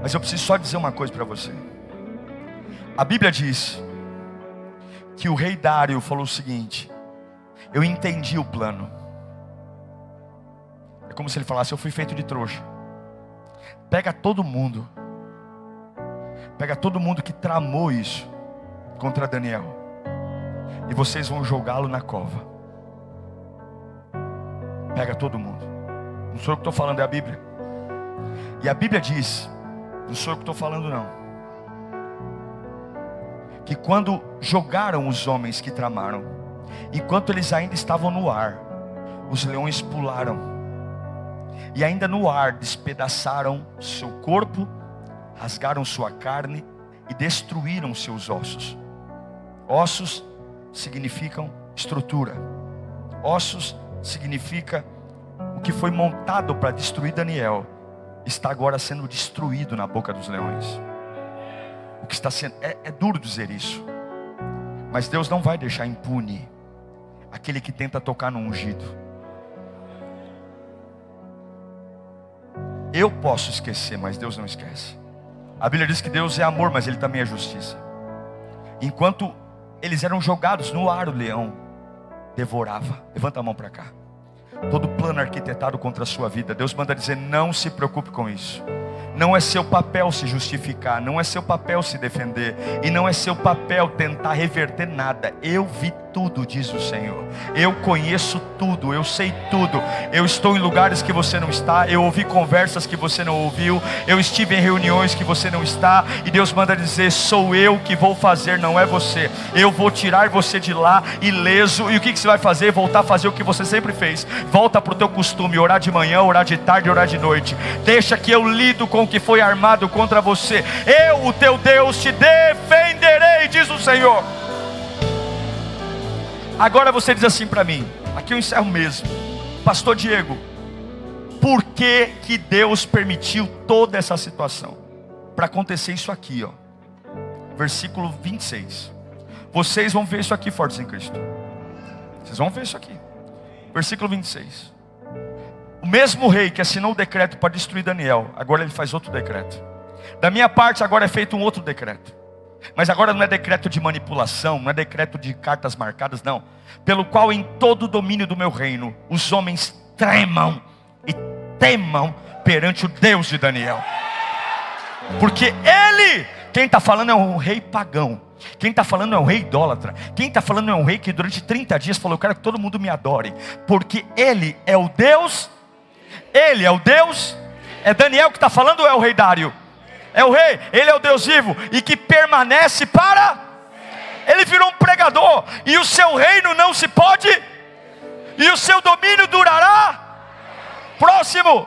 Mas eu preciso só dizer uma coisa para você. A Bíblia diz que o rei Dário falou o seguinte: eu entendi o plano. É como se ele falasse: eu fui feito de trouxa. Pega todo mundo que tramou isso contra Daniel, e vocês vão jogá-lo na cova. Pega todo mundo. Não sou eu que estou falando, é a Bíblia. E a Bíblia diz, não sou eu que estou falando não, que quando jogaram os homens que tramaram, enquanto eles ainda estavam no ar, os leões pularam, e ainda no ar despedaçaram seu corpo, rasgaram sua carne e destruíram seus ossos. Ossos significam estrutura. Ossos significa o que foi montado para destruir Daniel está agora sendo destruído na boca dos leões. O que está sendo, é duro dizer isso, mas Deus não vai deixar impune aquele que tenta tocar no ungido. Eu posso esquecer, mas Deus não esquece. A Bíblia diz que Deus é amor, mas Ele também é justiça. Enquanto eles eram jogados no ar, o leão devorava. Levanta a mão para cá. Todo plano arquitetado contra a sua vida, Deus manda dizer: não se preocupe com isso. Não é seu papel se justificar, não é seu papel se defender, e não é seu papel tentar reverter nada. Eu vi tudo, diz o Senhor. Eu conheço tudo, eu sei tudo. Eu estou em lugares que você não está, eu ouvi conversas que você não ouviu, eu estive em reuniões que você não está, e Deus manda dizer: sou eu que vou fazer, não é você. Eu vou tirar você de lá ileso. E o que você vai fazer? Voltar a fazer o que você sempre fez. Volta para o teu costume, orar de manhã, orar de tarde, orar de noite. Deixa que eu lido com o que foi armado contra você. Eu, o teu Deus, te defenderei, diz o Senhor. Agora você diz assim para mim, aqui eu encerro mesmo: Pastor Diego, por que que Deus permitiu toda essa situação? Para acontecer isso aqui, ó. Versículo 26. Vocês vão ver isso aqui, fortes em Cristo. Vocês vão ver isso aqui. Versículo 26. O mesmo rei que assinou o decreto para destruir Daniel, agora ele faz outro decreto. Da minha parte agora é feito um outro decreto. Mas agora não é decreto de manipulação, não é decreto de cartas marcadas, não. Pelo qual em todo o domínio do meu reino, os homens tremam e temam perante o Deus de Daniel. Porque ele, quem está falando é um rei pagão. Quem está falando é um rei idólatra. Quem está falando é um rei que durante 30 dias falou: eu quero que todo mundo me adore. Porque ele é o Deus. Ele é o Deus. É Daniel que está falando ou é o rei Dário? É o rei, ele é o Deus vivo e que permanece para... Ele virou um pregador. E o seu reino não se pode, e o seu domínio durará. Próximo.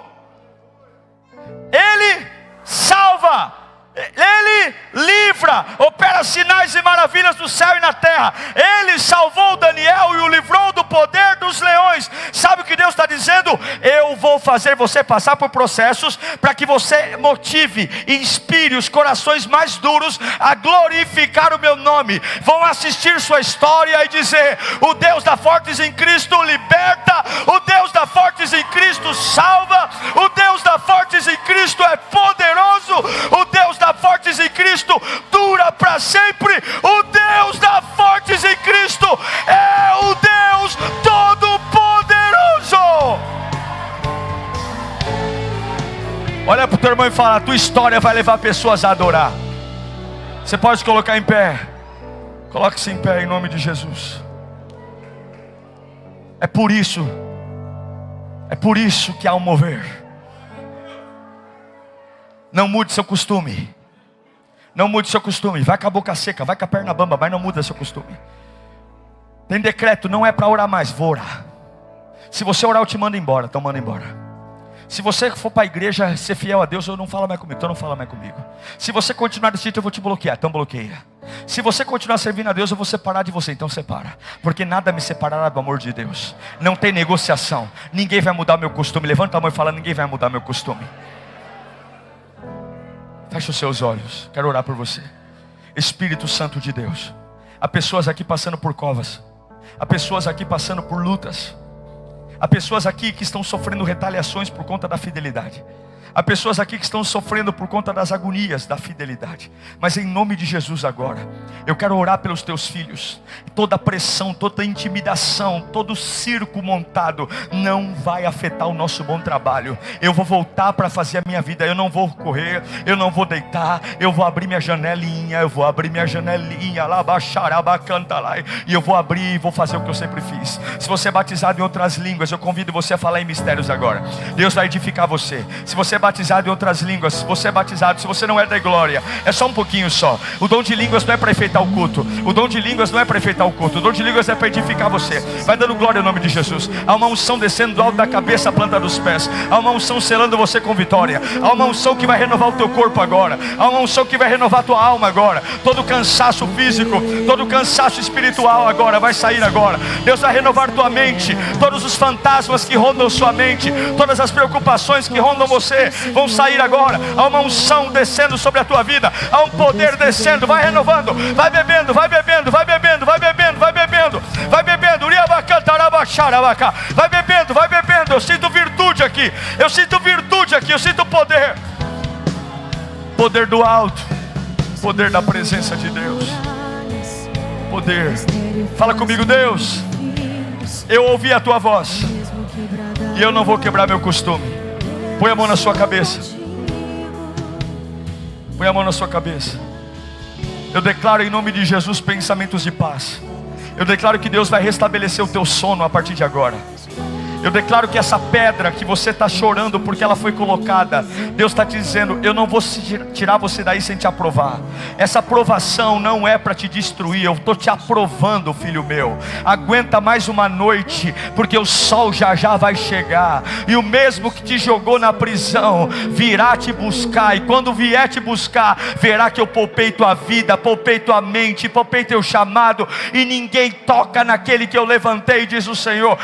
Ele salva, ele livra, opera sinais e maravilhas no céu e na terra. Ele salvou Daniel e o livrou do poder dos leões. Sabe o que Deus está dizendo? dizendo: eu vou fazer você passar por processos para que você motive e inspire os corações mais duros a glorificar o meu nome. Vão assistir sua história e dizer: o Deus da Fortes em Cristo liberta, o Deus da Fortes em Cristo salva, o Deus da Fortes em Cristo é poderoso, o Deus da Fortes em Cristo dura para sempre, o Deus da Fortes em Cristo é o Deus Todo-Poderoso. Olha para o teu irmão e fala: a tua história vai levar pessoas a adorar. Você pode colocar em pé. Coloque-se em pé em nome de Jesus. É por isso que há um mover. Não mude seu costume. Não mude seu costume. Vai com a boca seca, vai com a perna bamba, mas não muda seu costume. Tem decreto, não é para orar mais, vou orar. Se você orar eu te mando embora, então manda embora. Se você for para a igreja ser fiel a Deus, eu não falo mais comigo, então não fala mais comigo. Se você continuar desse jeito eu vou te bloquear, então bloqueia. Se você continuar servindo a Deus, eu vou separar de você, então separa. Porque nada me separará do amor de Deus. Não tem negociação. Ninguém vai mudar meu costume. Levanta a mão e fala: ninguém vai mudar meu costume. Feche os seus olhos, quero orar por você. Espírito Santo de Deus, há pessoas aqui passando por covas, há pessoas aqui passando por lutas, há pessoas aqui que estão sofrendo retaliações por conta da fidelidade. Há pessoas aqui que estão sofrendo por conta das agonias da fidelidade. Mas em nome de Jesus agora, eu quero orar pelos teus filhos. Toda pressão, toda intimidação, todo circo montado não vai afetar o nosso bom trabalho. Eu vou voltar para fazer a minha vida. Eu não vou correr, eu não vou deitar. Eu vou abrir minha janelinha. Eu vou abrir minha janelinha lá, baixaraba, canta lá. E eu vou abrir e vou fazer o que eu sempre fiz. Se você é batizado em outras línguas, eu convido você a falar em mistérios agora. Deus vai edificar você. Se você é batizado em outras línguas, se você é batizado, se você não é da glória, é só um pouquinho só. O dom de línguas não é para enfeitar o culto. O dom de línguas não é para enfeitar o culto. O dom de línguas é para edificar você. Vai dando glória ao nome de Jesus. Há uma unção descendo do alto da cabeça à planta dos pés. Há uma unção selando você com vitória. Há uma unção que vai renovar o teu corpo agora. Há uma unção que vai renovar a tua alma agora. Todo cansaço físico, todo cansaço espiritual agora vai sair agora. Deus vai renovar tua mente. Todos os fantasmas que rondam sua mente, todas as preocupações que rondam você vão sair agora. Há uma unção descendo sobre a tua vida. Há um poder descendo. Vai renovando. Vai bebendo, vai bebendo, vai bebendo, vai bebendo, vai bebendo, vai bebendo. Vai bebendo, vai bebendo. Eu sinto virtude aqui. Eu sinto virtude aqui. Eu sinto poder. Poder do alto. Poder da presença de Deus. Poder. Fala comigo: Deus, eu ouvi a tua voz e eu não vou quebrar meu costume. Põe a mão na sua cabeça. Põe a mão na sua cabeça. Eu declaro em nome de Jesus pensamentos de paz. Eu declaro que Deus vai restabelecer o teu sono a partir de agora. Eu declaro que essa pedra que você está chorando porque ela foi colocada, Deus está te dizendo: eu não vou tirar você daí sem te aprovar. Essa aprovação não é para te destruir. Eu estou te aprovando, filho meu. Aguenta mais uma noite, porque o sol já já vai chegar. E o mesmo que te jogou na prisão virá te buscar. E quando vier te buscar, verá que eu poupei tua vida, poupei tua mente, poupei teu chamado. E ninguém toca naquele que eu levantei, diz o Senhor.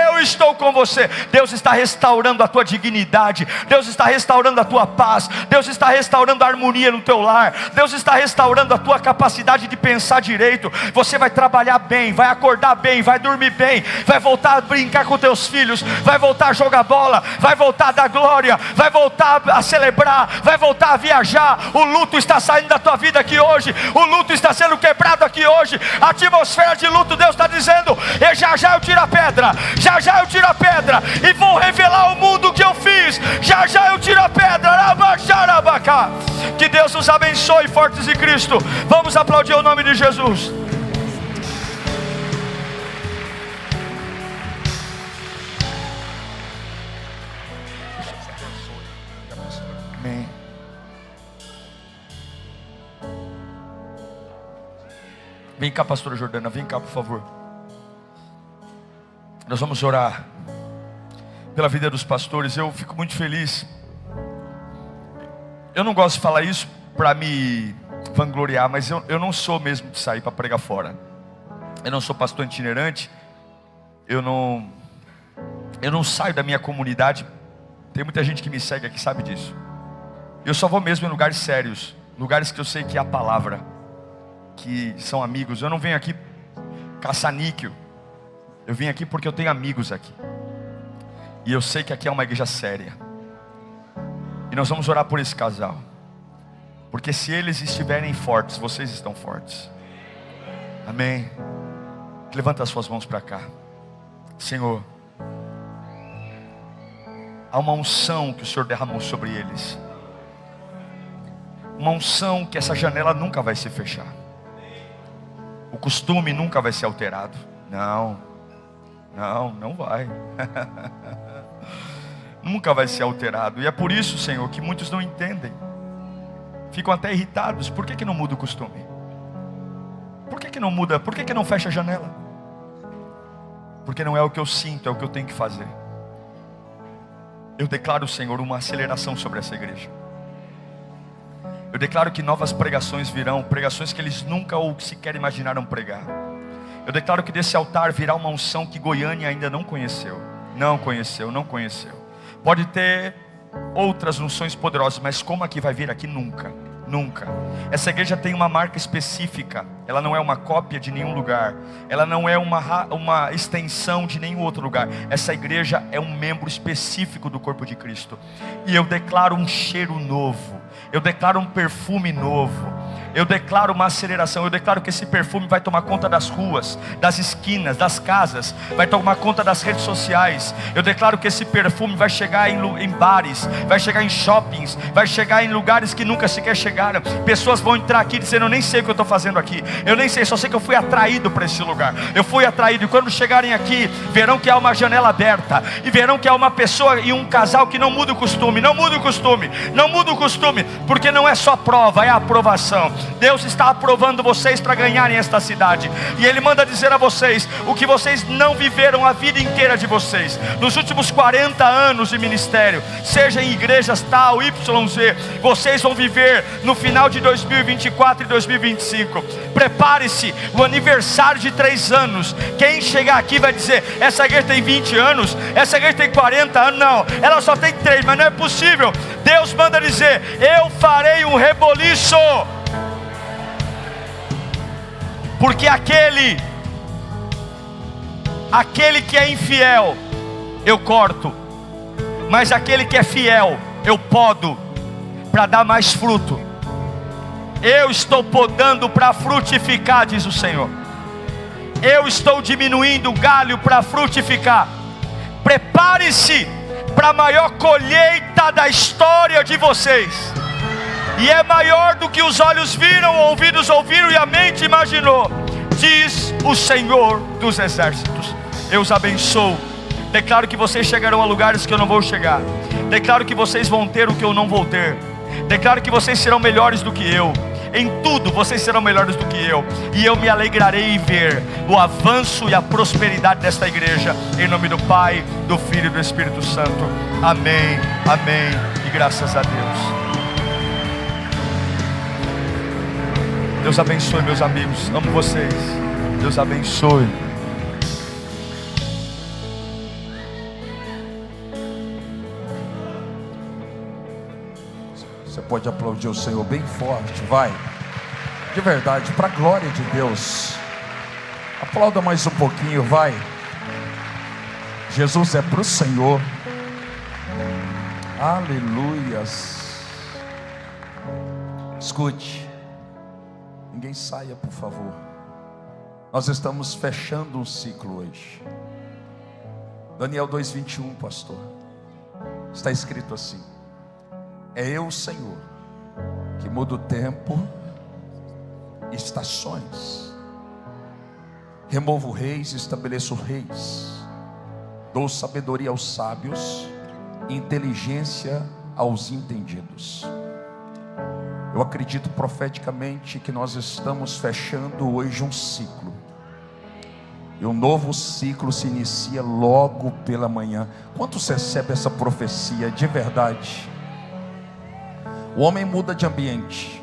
Eu estou com você. Deus está restaurando a tua dignidade. Deus está restaurando a tua paz. Deus está restaurando a harmonia no teu lar. Deus está restaurando a tua capacidade de pensar direito. Você vai trabalhar bem, vai acordar bem, vai dormir bem, vai voltar a brincar com teus filhos, vai voltar a jogar bola, vai voltar a dar glória, vai voltar a celebrar, vai voltar a viajar. O luto está saindo da tua vida aqui hoje. O luto está sendo quebrado aqui hoje. A atmosfera de luto, Deus está dizendo: e já já eu tiro a pedra, já já eu tiro a pedra e vou revelar ao mundo o que eu fiz. Já já eu tiro a pedra. Que Deus nos abençoe, fortes em Cristo. Vamos aplaudir o nome de Jesus. Amém. Vem cá, pastora Jordana, vem cá, por favor. Nós vamos orar pela vida dos pastores. Eu fico muito feliz. Eu não gosto de falar isso para me vangloriar, mas eu não sou mesmo de sair para pregar fora. Eu não sou pastor itinerante. Eu não Eu não saio da minha comunidade. Tem muita gente que me segue aqui, sabe disso. Eu só vou mesmo em lugares sérios, lugares que eu sei que é a palavra, que são amigos. Eu não venho aqui caçar níquel. Eu vim aqui porque eu tenho amigos aqui. E eu sei que aqui é uma igreja séria. E nós vamos orar por esse casal. Porque se eles estiverem fortes, vocês estão fortes. Amém. Levanta as suas mãos para cá. Senhor, há uma unção que o Senhor derramou sobre eles. Uma unção que essa janela nunca vai se fechar. O costume nunca vai ser alterado. Não vai. Nunca vai ser alterado. E é por isso, Senhor, que muitos não entendem. Ficam até irritados. Por que não muda o costume? Por que não muda? Por que não fecha a janela? Porque não é o que eu sinto, é o que eu tenho que fazer. Eu declaro, Senhor, uma aceleração sobre essa igreja. Eu declaro que novas pregações virão, pregações que eles nunca ou sequer imaginaram pregar. Eu declaro que desse altar virá uma unção que Goiânia ainda não conheceu. Não conheceu. Pode ter outras unções poderosas, mas como aqui vai vir aqui? Nunca. Essa igreja tem uma marca específica. Ela não é uma cópia de nenhum lugar. Ela não é uma extensão de nenhum outro lugar. Essa igreja é um membro específico do corpo de Cristo. E eu declaro um cheiro novo. Eu declaro um perfume novo. Eu declaro uma aceleração. Eu declaro que esse perfume vai tomar conta das ruas, das esquinas, das casas. Vai tomar conta das redes sociais. Eu declaro que esse perfume vai chegar em bares, vai chegar em shoppings, vai chegar em lugares que nunca sequer chegaram. Pessoas vão entrar aqui dizendo: eu nem sei o que eu estou fazendo aqui. Eu nem sei, só sei que eu fui atraído para esse lugar. Eu fui atraído. E quando chegarem aqui, verão que há uma janela aberta. E verão que há uma pessoa e um casal que não muda o costume. Não muda o costume. Porque não é só prova, é aprovação. Deus está aprovando vocês para ganharem esta cidade. E Ele manda dizer a vocês o que vocês não viveram a vida inteira de vocês. Nos últimos 40 anos de ministério, seja em igrejas tal, YZ, vocês vão viver no final de 2024 e 2025. Prepare-se, o aniversário de 3 anos. Quem chegar aqui vai dizer: essa igreja tem 20 anos, essa igreja tem 40 anos. Não, ela só tem 3, mas não é possível. Deus manda dizer: eu farei um reboliço. Porque aquele que é infiel, eu corto. Mas aquele que é fiel, eu podo, para dar mais fruto. Eu estou podando para frutificar, diz o Senhor. Eu estou diminuindo o galho para frutificar. Prepare-se para a maior colheita da história de vocês. E é maior do que os olhos viram, ouvidos ouviram e a mente imaginou, diz o Senhor dos exércitos. Eu os abençoo. Declaro que vocês chegarão a lugares que eu não vou chegar. Declaro que vocês vão ter o que eu não vou ter. Declaro que vocês serão melhores do que eu. Em tudo vocês serão melhores do que eu. E eu me alegrarei em ver o avanço e a prosperidade desta igreja. Em nome do Pai, do Filho e do Espírito Santo. Amém, amém e graças a Deus. Deus abençoe, meus amigos. Amo vocês. Deus abençoe. Você pode aplaudir o Senhor bem forte, vai. De verdade, para a glória de Deus. Aplauda mais um pouquinho, vai. Jesus é para o Senhor. Aleluias. Escute. Ninguém saia, por favor. Nós estamos fechando um ciclo hoje. Daniel 2:21, pastor. Está escrito assim: é eu, Senhor, que mudo o tempo, estações. Removo reis, estabeleço reis. Dou sabedoria aos sábios, inteligência aos entendidos. Eu acredito profeticamente que nós estamos fechando hoje um ciclo. E um novo ciclo se inicia logo pela manhã. Quantos recebem essa profecia de verdade? O homem muda de ambiente.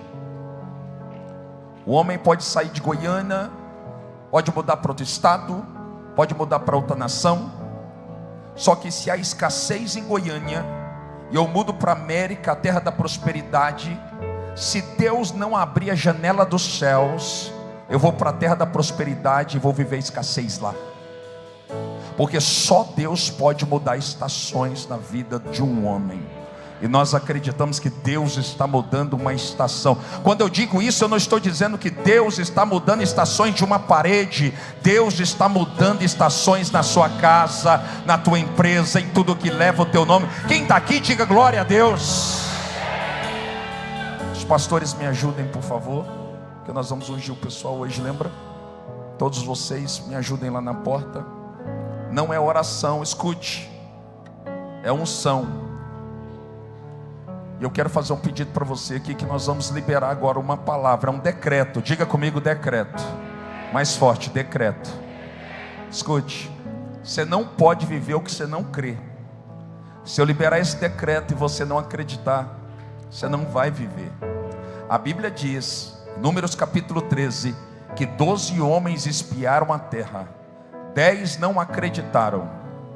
O homem pode sair de Goiânia, pode mudar para outro estado, pode mudar para outra nação. Só que se há escassez em Goiânia, e eu mudo para América, a terra da prosperidade, se Deus não abrir a janela dos céus, eu vou para a terra da prosperidade e vou viver escassez lá. Porque só Deus pode mudar estações na vida de um homem. E nós acreditamos que Deus está mudando uma estação. Quando eu digo isso, eu não estou dizendo que Deus está mudando estações de uma parede. Deus está mudando estações na sua casa, na tua empresa, em tudo que leva o teu nome. Quem está aqui, diga glória a Deus. Os pastores me ajudem, por favor, que nós vamos ungir o pessoal hoje, lembra? Todos vocês me ajudem lá na porta. Não é oração, escute, é unção. E eu quero fazer um pedido para você aqui, que nós vamos liberar agora uma palavra, um decreto. Diga comigo, decreto. Mais forte, decreto. Escute, você não pode viver o que você não crê. Se eu liberar esse decreto e você não acreditar, você não vai viver. A Bíblia diz, Números capítulo 13, que 12 homens espiaram a terra. 10 não acreditaram,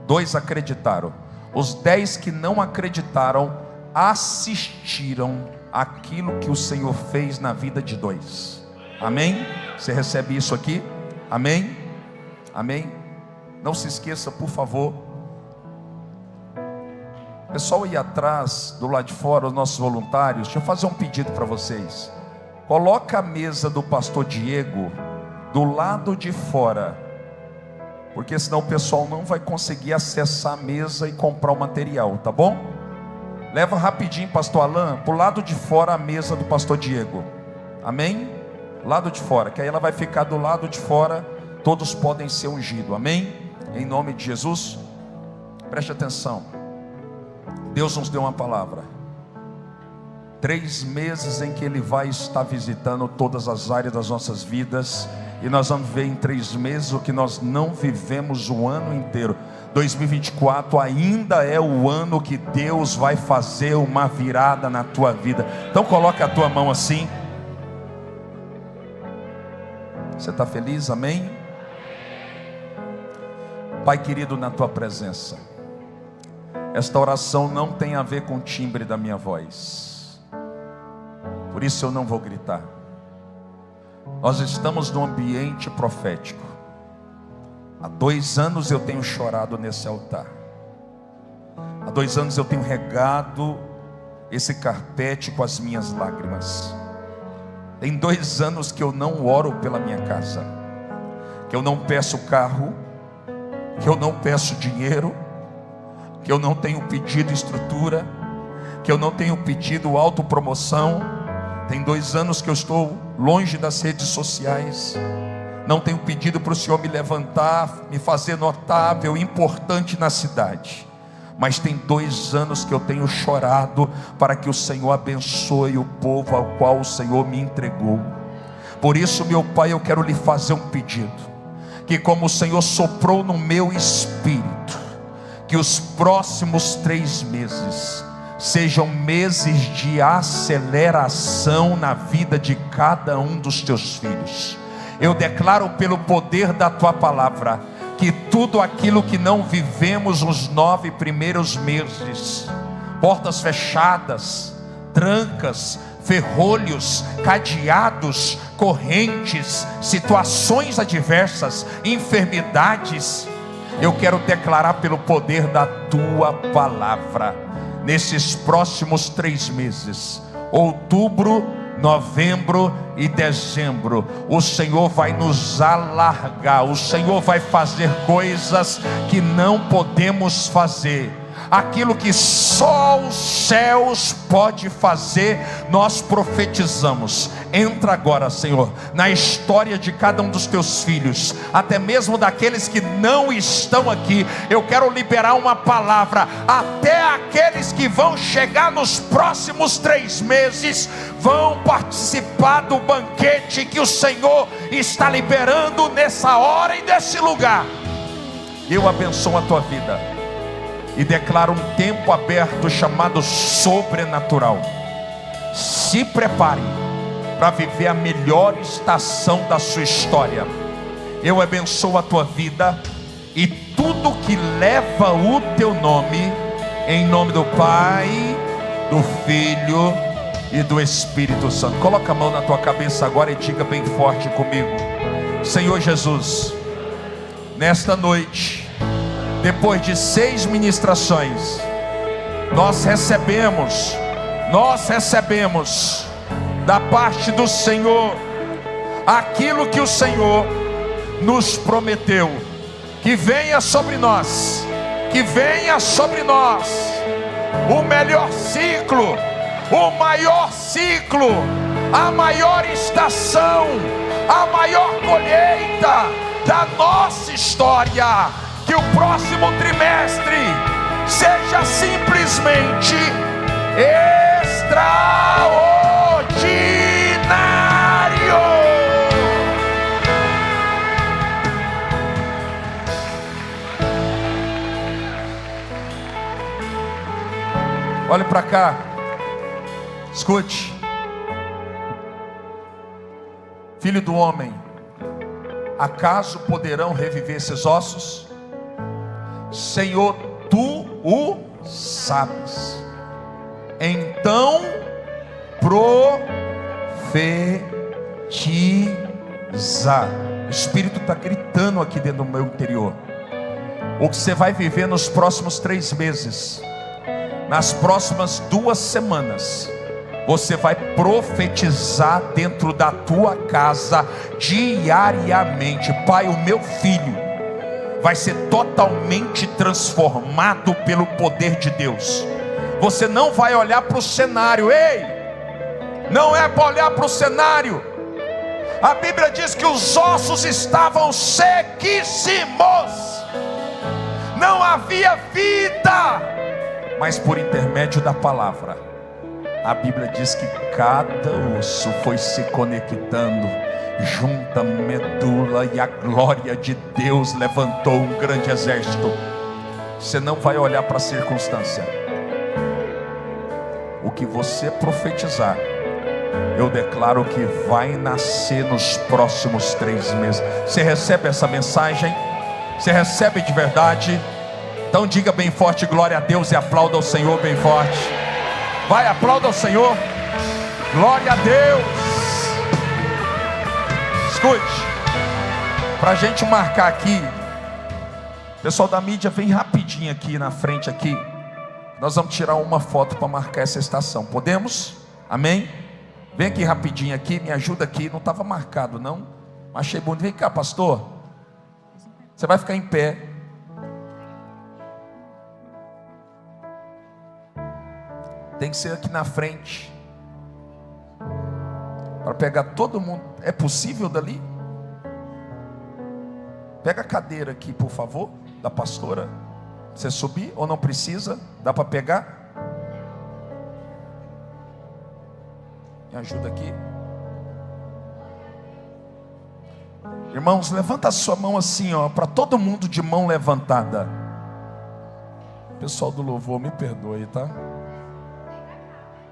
2 acreditaram. Os 10 que não acreditaram assistiram aquilo que o Senhor fez na vida de 2. Amém? Você recebe isso aqui? Amém? Amém? Não se esqueça, por favor. Pessoal aí atrás, do lado de fora, os nossos voluntários, deixa eu fazer um pedido para vocês. Coloca a mesa do pastor Diego do lado de fora, porque senão o pessoal não vai conseguir acessar a mesa e comprar o material, tá bom? Leva rapidinho, pastor Alain, para o lado de fora a mesa do pastor Diego. Amém? Lado de fora, que aí ela vai ficar do lado de fora. Todos podem ser ungidos, amém? Em nome de Jesus. Preste atenção. Deus nos deu uma palavra. 3 meses em que Ele vai estar visitando todas as áreas das nossas vidas. E nós vamos ver em 3 meses o que nós não vivemos o ano inteiro. 2024 ainda é o ano que Deus vai fazer uma virada na tua vida. Então coloca a tua mão assim. Você está feliz? Amém? Pai querido, na tua presença, esta oração não tem a ver com o timbre da minha voz, por isso eu não vou gritar. Nós estamos num ambiente profético. Há 2 anos eu tenho chorado nesse altar. Há 2 anos eu tenho regado esse carpete com as minhas lágrimas. Tem 2 anos que eu não oro pela minha casa, que eu não peço carro, que eu não peço dinheiro, que eu não tenho pedido estrutura, que eu não tenho pedido autopromoção. Tem 2 anos que eu estou longe das redes sociais. Não tenho pedido para o Senhor me levantar, me fazer notável, importante na cidade. Mas tem 2 anos que eu tenho chorado para que o Senhor abençoe o povo ao qual o Senhor me entregou. Por isso, meu Pai, eu quero lhe fazer um pedido. Que como o Senhor soprou no meu espírito, que os próximos 3 meses sejam meses de aceleração na vida de cada um dos teus filhos. Eu declaro pelo poder da tua palavra, que tudo aquilo que não vivemos nos 9 primeiros meses, portas fechadas, trancas, ferrolhos, cadeados, correntes, situações adversas, enfermidades, eu quero declarar pelo poder da tua palavra, nesses próximos 3 meses, outubro, novembro e dezembro, o Senhor vai nos alargar, o Senhor vai fazer coisas que não podemos fazer. Aquilo que só os céus pode fazer, nós profetizamos. Entra agora, Senhor, na história de cada um dos teus filhos, até mesmo daqueles que não estão aqui. Eu quero liberar uma palavra, até aqueles que vão chegar nos próximos 3 meses, vão participar do banquete que o Senhor está liberando nessa hora e nesse lugar. Eu abençoo a tua vida e declaro um tempo aberto chamado sobrenatural. Se prepare para viver a melhor estação da sua história. Eu abençoo a tua vida e tudo tudo que leva o teu nome, em nome do Pai, do Filho e do Espírito Santo. Coloca a mão na tua cabeça agora e diga bem forte comigo: Senhor Jesus, nesta noite, depois de 6 ministrações, nós recebemos da parte do Senhor aquilo que o Senhor nos prometeu, que venha sobre nós o melhor ciclo, o maior ciclo, a maior estação, a maior colheita da nossa história. Que o próximo trimestre seja simplesmente extraordinário. Olhe para cá, escute. Filho do homem, acaso poderão reviver esses ossos? Senhor, tu o sabes. Então profetiza. O Espírito está gritando aqui dentro do meu interior. O que você vai viver nos próximos 3 meses, nas próximas 2 semanas, você vai profetizar dentro da tua casa diariamente. Pai, o meu filho vai ser totalmente transformado pelo poder de Deus. Você não vai olhar para o cenário. Ei, não é para olhar para o cenário. A Bíblia diz que os ossos estavam sequíssimos, não havia vida, mas por intermédio da palavra, a Bíblia diz que cada osso foi se conectando junta a medula, e a glória de Deus levantou um grande exército. Você não vai olhar para a circunstância. O que você profetizar, eu declaro que vai nascer nos próximos 3 meses. Você recebe essa mensagem? Você recebe de verdade? Então diga bem forte glória a Deus e aplauda o Senhor bem forte. Vai, aplauda o Senhor. Glória a Deus. Escute, para a gente marcar aqui, pessoal da mídia, vem rapidinho aqui na frente aqui. Nós vamos tirar uma foto para marcar essa estação. Podemos? Amém? Vem aqui rapidinho aqui, me ajuda aqui. Não estava marcado não, achei bonito. Vem cá, pastor. Você vai ficar em pé. Tem que ser aqui na frente, para pegar todo mundo. É possível dali? Pega a cadeira aqui, por favor, da pastora. Você subir ou não precisa? Dá para pegar? Me ajuda aqui. Irmãos, levanta a sua mão assim, ó, para todo mundo de mão levantada. Pessoal do louvor, me perdoe, tá?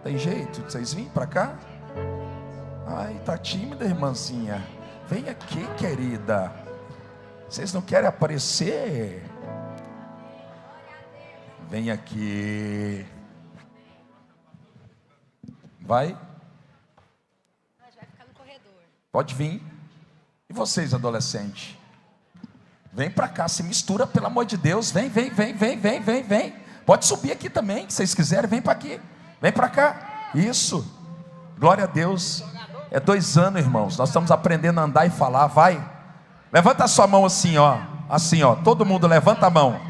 Tem jeito? Vocês vêm para cá? Ai, tá tímida, irmãzinha. Vem aqui, querida. Vocês não querem aparecer? Vem aqui. Vai. Vai ficar no corredor. Pode vir. E vocês, adolescentes? Vem para cá, se mistura, pelo amor de Deus. Vem. Pode subir aqui também, se vocês quiserem. Vem para aqui. Vem para cá. Isso. Glória a Deus. É 2 anos, irmãos. Nós estamos aprendendo a andar e falar. Vai. Levanta a sua mão assim, ó. Assim, ó. Todo mundo levanta a mão.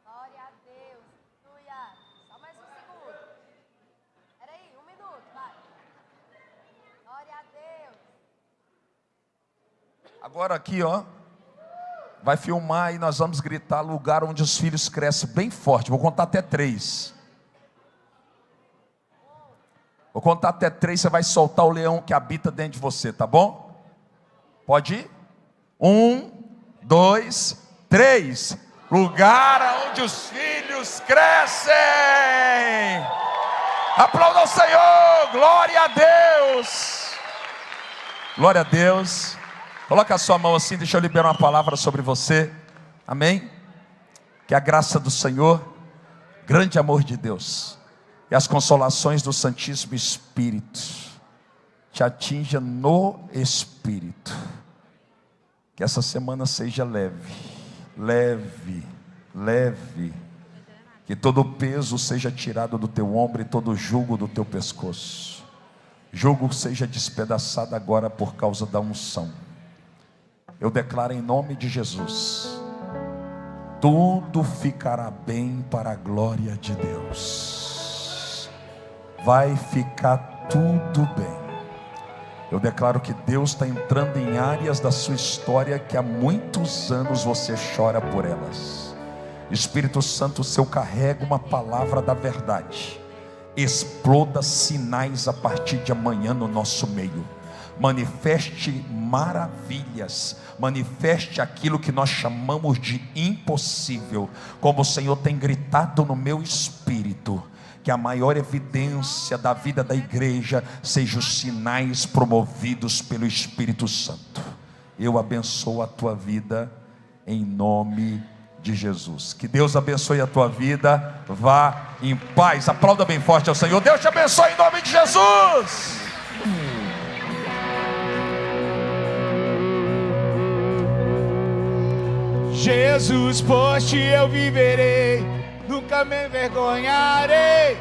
Glória a Deus. Aleluia. Só mais um segundo. Espera aí, 1 minuto, vai. Glória a Deus. Agora aqui, ó. Vai filmar e nós vamos gritar lugar onde os filhos crescem bem forte. Vou contar até 3. Vou contar até 3, você vai soltar o leão que habita dentro de você, tá bom? Pode ir? 1, 2, 3. Lugar onde os filhos crescem. Aplauda o Senhor, glória a Deus. Glória a Deus. Coloca a sua mão assim, deixa eu liberar uma palavra sobre você. Amém? Que a graça do Senhor, grande amor de Deus e as consolações do Santíssimo Espírito te atinja no Espírito. Que essa semana seja leve, leve, leve. Que todo o peso seja tirado do teu ombro e todo o jugo do teu pescoço. Jugo seja despedaçado agora por causa da unção. Eu declaro em nome de Jesus, tudo ficará bem para a glória de Deus. Vai ficar tudo bem. Eu declaro que Deus está entrando em áreas da sua história que há muitos anos você chora por elas. Espírito Santo, se eu carrego uma palavra da verdade, exploda sinais a partir de amanhã no nosso meio. Manifeste maravilhas, manifeste aquilo que nós chamamos de impossível, como o Senhor tem gritado no meu espírito. Que a maior evidência da vida da igreja seja os sinais promovidos pelo Espírito Santo. Eu abençoo a tua vida em nome de Jesus. Que Deus abençoe a tua vida. Vá em paz. Aplauda bem forte ao Senhor. Deus te abençoe em nome de Jesus. Jesus, por ti eu viverei, nunca me envergonharei.